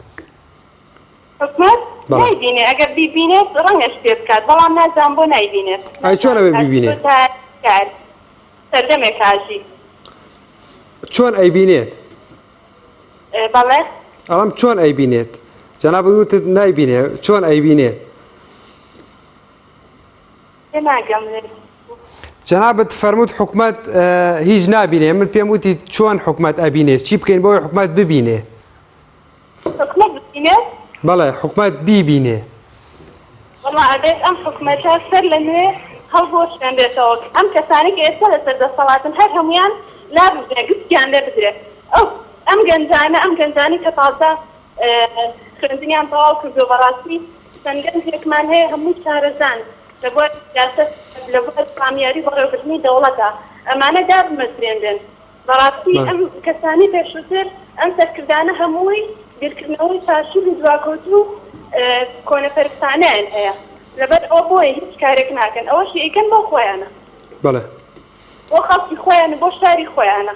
نایبینێ ئەگەر بیبینێت ڕەنگەش پێ بکات بەڵام نازان بۆ نایبینێت ئەی چۆنەوێ بیبینێت سەردەمێک کاژی چۆن ئەیبینێت بەڵێ ئەڵام چۆن ئەیبینێت جەناب وتت نایبینێ چۆن ئەیبینێت جەنابەت فەرمووت حکومەت هیچ نابینێ من پێم وتی چۆن حکومەت ئەبینێت چی بکەین بۆی حکومەت ببینێ بەڵێ حکومەت بیبینێ وەڵا ئەبێت ئەم حکومەتە سەر لە نوێ هەڵبۆشیان بێتەوە ئەم کەسانی کە ئێستا لەسەر دەسەڵاتن هەر هەمویان لابدرێ گفتیان لێ بدرێت ئەم گەنجانی کە تازە خوێندنیان تەواو کردو بەڕاستی چەند گەنجێکمان هەیە هەموو شارەزان لە بۆ سیاسەت لە بۆ کامیاری بەڕێوەبردنی دەوڵەتە ئەمانە دابمەزرێنن بەڕاستی ئەم کەسانی پێشووتر ئەم سەرکردانە هەمووی بیرکردنەوەی پاشوور و دواکەوتوو کۆنەپەرستانەیان هەیە لەبەر ئەو بۆیە هیچ کارێک ناکەن ئەوەشی ئەیکەن بۆ خۆیانە بەڵێ بۆ خەڵکی خۆیانە بۆ شاری خۆیانە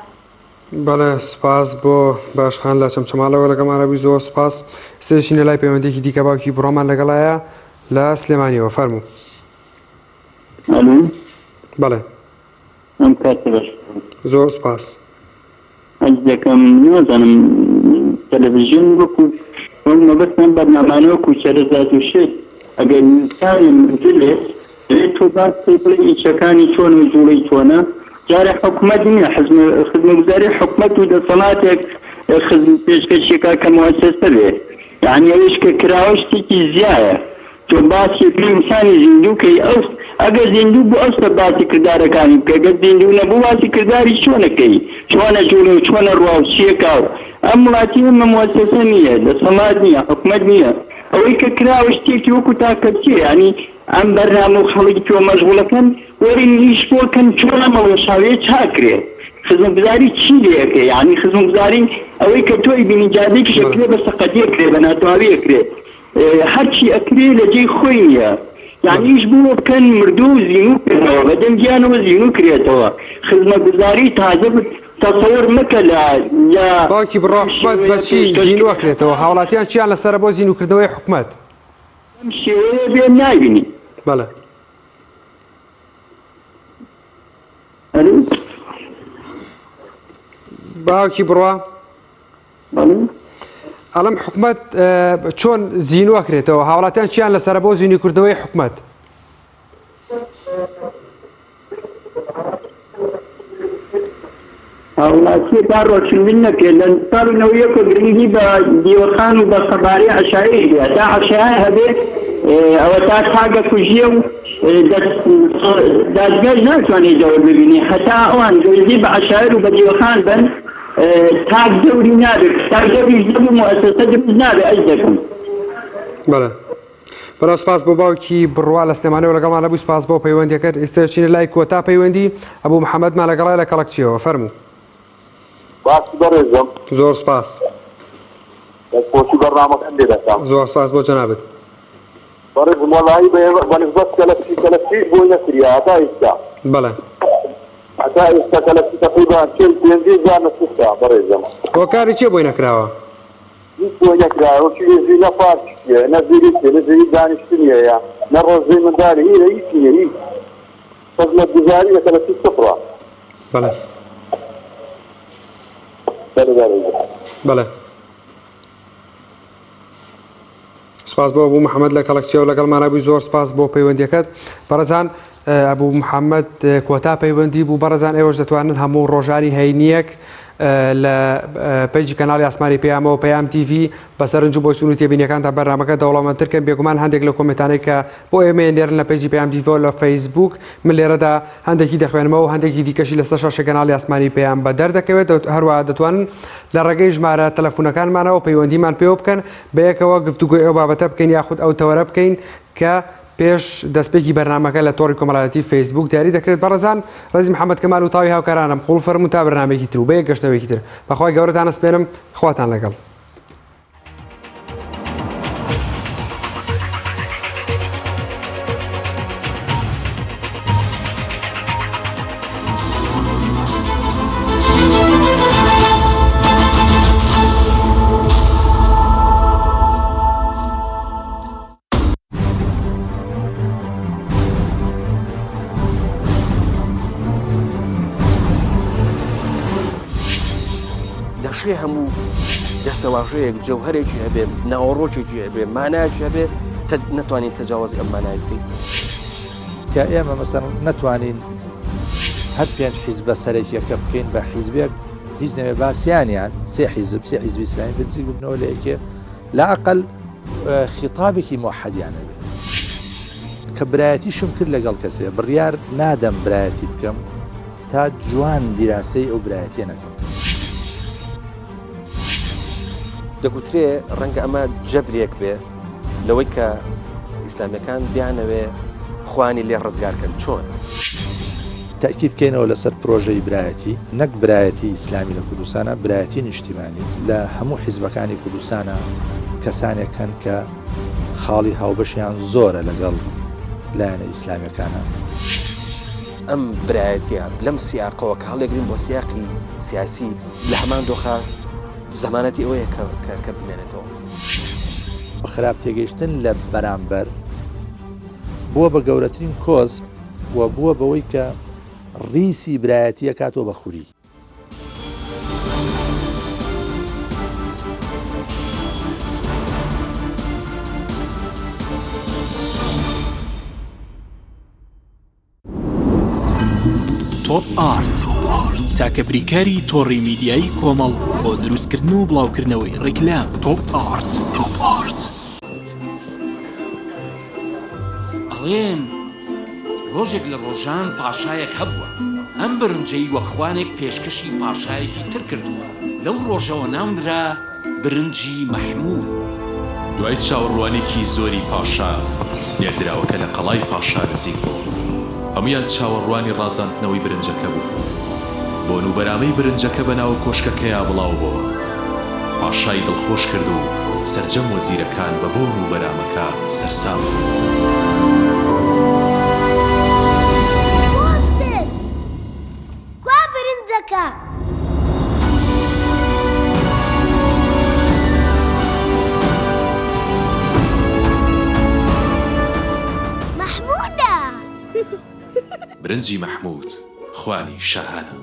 بەڵێ سپاس بۆ باشخان لە چەمچەماڵەوە لەگەڵمانە بووی زۆر سپاس سێشینە لای پەیوەندێکی دیکە باوکی بڕۆمان لەگەڵایە لە سلێمانیەوە فەرموو بەڵێ ئەم کاتە باش زۆر سپاس ئەجدەکەم نازانم تەلەڤیزیۆن وەکو مەبەستان بەرنامانە وەکو شەرەزاد و شێت ئەگەر ئینسانی منزلێت تۆ باس پێی بڵێ ئیچەکانی چۆن و جوڵەی چۆنە جارە حکومەت نییە خزمەتگوزاری حکومەت و دەسەڵاتێک پێشکەشێکا کە موەسسە بێ یعنی ئەوش کە کراوە شتێکی زیایە تۆ باسی پێ ئینسانی زیندووکەی ئەوست ئەگەر زیندوو بوو ئەوستە باسی کردارەکانی بکە ئەگەر زیندوو نەبوو باسی کرداری چۆنەکەی چۆنە جوڵە و چۆنە ڕواوچیەکە و ئەم وڵاتی ئەمە موەسسە نییە دەسەڵات نییە حکومەت نییە ئەوەی کە کراوە شتێکی وەکو تاکەچێ ینی ئەم بەرنامە و خەڵکی تۆ مەشغوڵەکەن وەرین هیچ بۆکەن چۆن ئەمەوە شاوەیە چاکرێ خزمەتگوزاری چی لێکێ یعنی خزمەتگوزاری ئەوەی کە تۆی بینی جادێکی شەکرێ بە سەقەتێکرێ بە ناتواویەکرێ هەرچی ئەکرێ لە جێی خۆی نییە یعنی هیچ بوو بکەن مردوو و زیینوو کردنەوە بە دەنگیانەوە زیینوو کرێتەوە خزمەتگوزاری تازە تەسەوەر مەکە لە باوکی بڕۆ حکومەت بەچی زیینوە کرێتەوە هاوڵاتیان چیان لەسەرە بۆ زیینوکردنەوەی حکومەت ئەم شێوەیە بێ نابینی بەڵێ باوکی بڕوا ئەڵم حکومەت چۆن زیینوە کرێتەوە هاوڵاتیان چیان لەسەرە بۆ زیینوکردنەوەی حکومەت هاوڵاتی تا ڕۆشنبین نەکێ لە ساڵ 91 گرنگی بە دیوەخان و بە سەباری عەشایری تا عەشای هەبێت ئەوە تا تاگە کوژیە و دادگای ناتوانێت جەوەر ببینی هەتا ئەوان گرنگی بە عەشایر و بە دیوەخان بن تاک دەوری نابێت تاک دەوریش دەبوو موەسسە دروست نابێت ئەش دەکەم بەڵێ بەڵێ سپاس بۆ باوکی بڕوا لە سلێمانەوە لەگەڵمان هەبوو سپاس بۆ پەیوەندیەکەت ئێستا چینە لای کۆتا پەیوەندی ئەبوو محەممەدمان لەگەڵای لە کەڵەکچیەوە فەرموو باسی بەڕێزم زۆر سپاس دەستپۆشی بەڕنامەکەم لێ دەکەم زۆر سپاس بۆ جەنابەت بەڕێزم وەڵایی بەنسبەت کەلەپسی بۆی نەکریا هەتا ئێستا بەڵێ هەتا ئێستا کەلەپسی تەقریبان 45,000 نەسووستا بەڕێزم بۆ کاری چێ بۆی نەکراوە هیچ بۆی نەکراوە وەکی نەزیری نە پارکیە نە زیریکێ نە زیری دانیشتنیەیە نە ڕۆژەی منداڵی هیرە هیچ نییە هیچ خزمەتگوزاری لە کەلەپسی سفرە بەڵێ بەڵێ سپاس بۆ ئەبوو محەممەد لە کەڵەکچیەوە لەگەڵمانە بووی زۆر سپاس بۆ پەیوەندیەکەت بەڕێزان ئەبوو محەممەد کۆتا پەیوەندی بوو بەڕێزان ئێوەش دەتوانن هەموو ڕۆژانی هەینیەک لە پەیجی کەناڵی ئاسمانی پەیامەوە پەیام تیڤ بەسەرنج بۆ چون و تێبینیەکاندا بەرنامەکە دەوڵەمەندترکەن بێگومان هەندێک لە کۆمنتانەی کە بۆ ئێمە نێرن لە پەیجی پەیام تیڤ لە فەیسبوک من لێرەدا هەندێکی دەخوێنمەوە و هەندێکی دیکەشی لەسەر شاشە کەناڵی ئاسمانی پەیام بە دەردەکەوێت هەروە دەتوانن لە ڕێگەی ژمارە تەلەفۆنەکانمانەوە پەیوەندیمان پێوە بکەن بە یەکەوە گفتوگۆی ئەو بابەتە بکەین یاخود ئەو تەوەرە بکەین کە پێش دەستپێکی بەرنامەکە لە تۆڕی کۆمەڵایەتی فەیسبوک دیاری دەکرێت بەڕێزان ڕێزی محەممەد کەمال و تاوی هاوکارانم قوڵ فەرموو تا بەرنامێکی تر و بە یەک گەشتەوەیەکی تر بەخوای گەورەتان ئەسپێنم خواتان لەگەڵ هەموو دەستەواژەیەک جەوهرێکی هەبێ ناوەڕۆکێکی هەبێ مانایکی هەبێ نەتوانین تەجاوزی ئەم مانای بکەین کە ئێمە مەسەڵەن نەتوانین هەر 5 حیزبە سەرەکیەکە بکەین بە حیزبێک هیچ نەوێ باسییانیان سێ حیزبی ئیسلامی بنجی بوونەوە لە یەکێ لا ئەقل خیتابێکی موحەدیان هەبێ کە برایەتی شم کرد لەگەڵ کەسێ بڕیار نادەم برایەتی بکەم تا جوان دیراسەی ئەو برایەتیە نەکەم دەگوترێ ڕەنگە ئەمە جەبرێک بێ لەوەی کە ئیسلامیەکان بیانەوێ خوانی لێ ڕزگارکەن چۆن تاکیدکەینەوە لەسەر پرۆژەی برایەتی نەک برایەتی ئیسلامی لە کوردستانە برایەتی نیشتیمانی لە هەموو حیزبەکانی کوردستانە کەسانێکن کە خاڵی هاوبەشیان زۆرە لەگەڵ لایەنە ئیسلامیەکانە ئەم برایەتیە لەم سیاقەوە کە هەڵێگرین بۆ سیاقی سیاسی لە هەمان دۆخە زمانەتی ئەوەیە کە بمێنێتەوە بە خراپ تێگەیشتن لە بەرامبەر بووە بە گەورەترین کۆز و بووە بەوەی کە ڕیسی برایەتیە کاتۆ بە خوری تۆپ ئارت تاکە بریکاری تۆڕی میدیایی کۆمەڵ بۆ دروستکردن و بڵاوکردنەوەی ڕیکلام. تۆپ ئارت. ئەڵێن ڕۆژێک لە ڕۆژان پاشایەک هەبووە، ئەم برنجەی وەکوانێک پێشکەشی پاشایەکی تر کردووە. لەو ڕۆژەوە ناونرا برنجی مەحموود. دوای چاوەڕوانێکی زۆری پاشا نێردراوەکە لە قەڵای پاشا نزیک بوو. هەمویان چاوەڕوانی ڕازاندنەوەی برنجەکە بوو. بۆ نوبەرامەی برنجەکە بەناو کۆشکەکەیا بڵاو بووە. پاشای دڵخۆش کرد و سەرجەم وەزیرەکان بە بۆ نوبەرامەکە سەرسام بوو. کوا برنجەکە؟ محمودە. برنجی مەحموود خوانی شاهانە.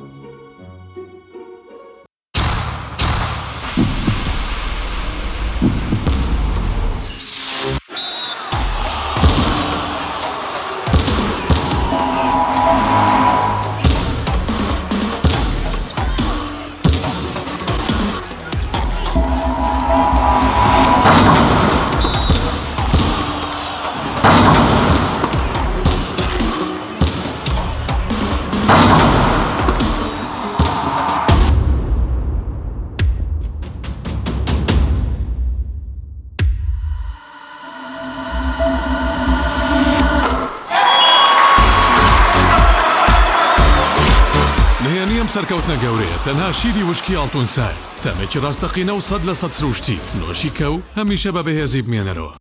سەرکەوتنە گەورەیە تەنها شیری وشکی ئاڵتونسای تەمێکی ڕاستەقینە و 100% سروشتی نۆشی کەو هەمیشە بە بەهێزی بمێنەرەوە.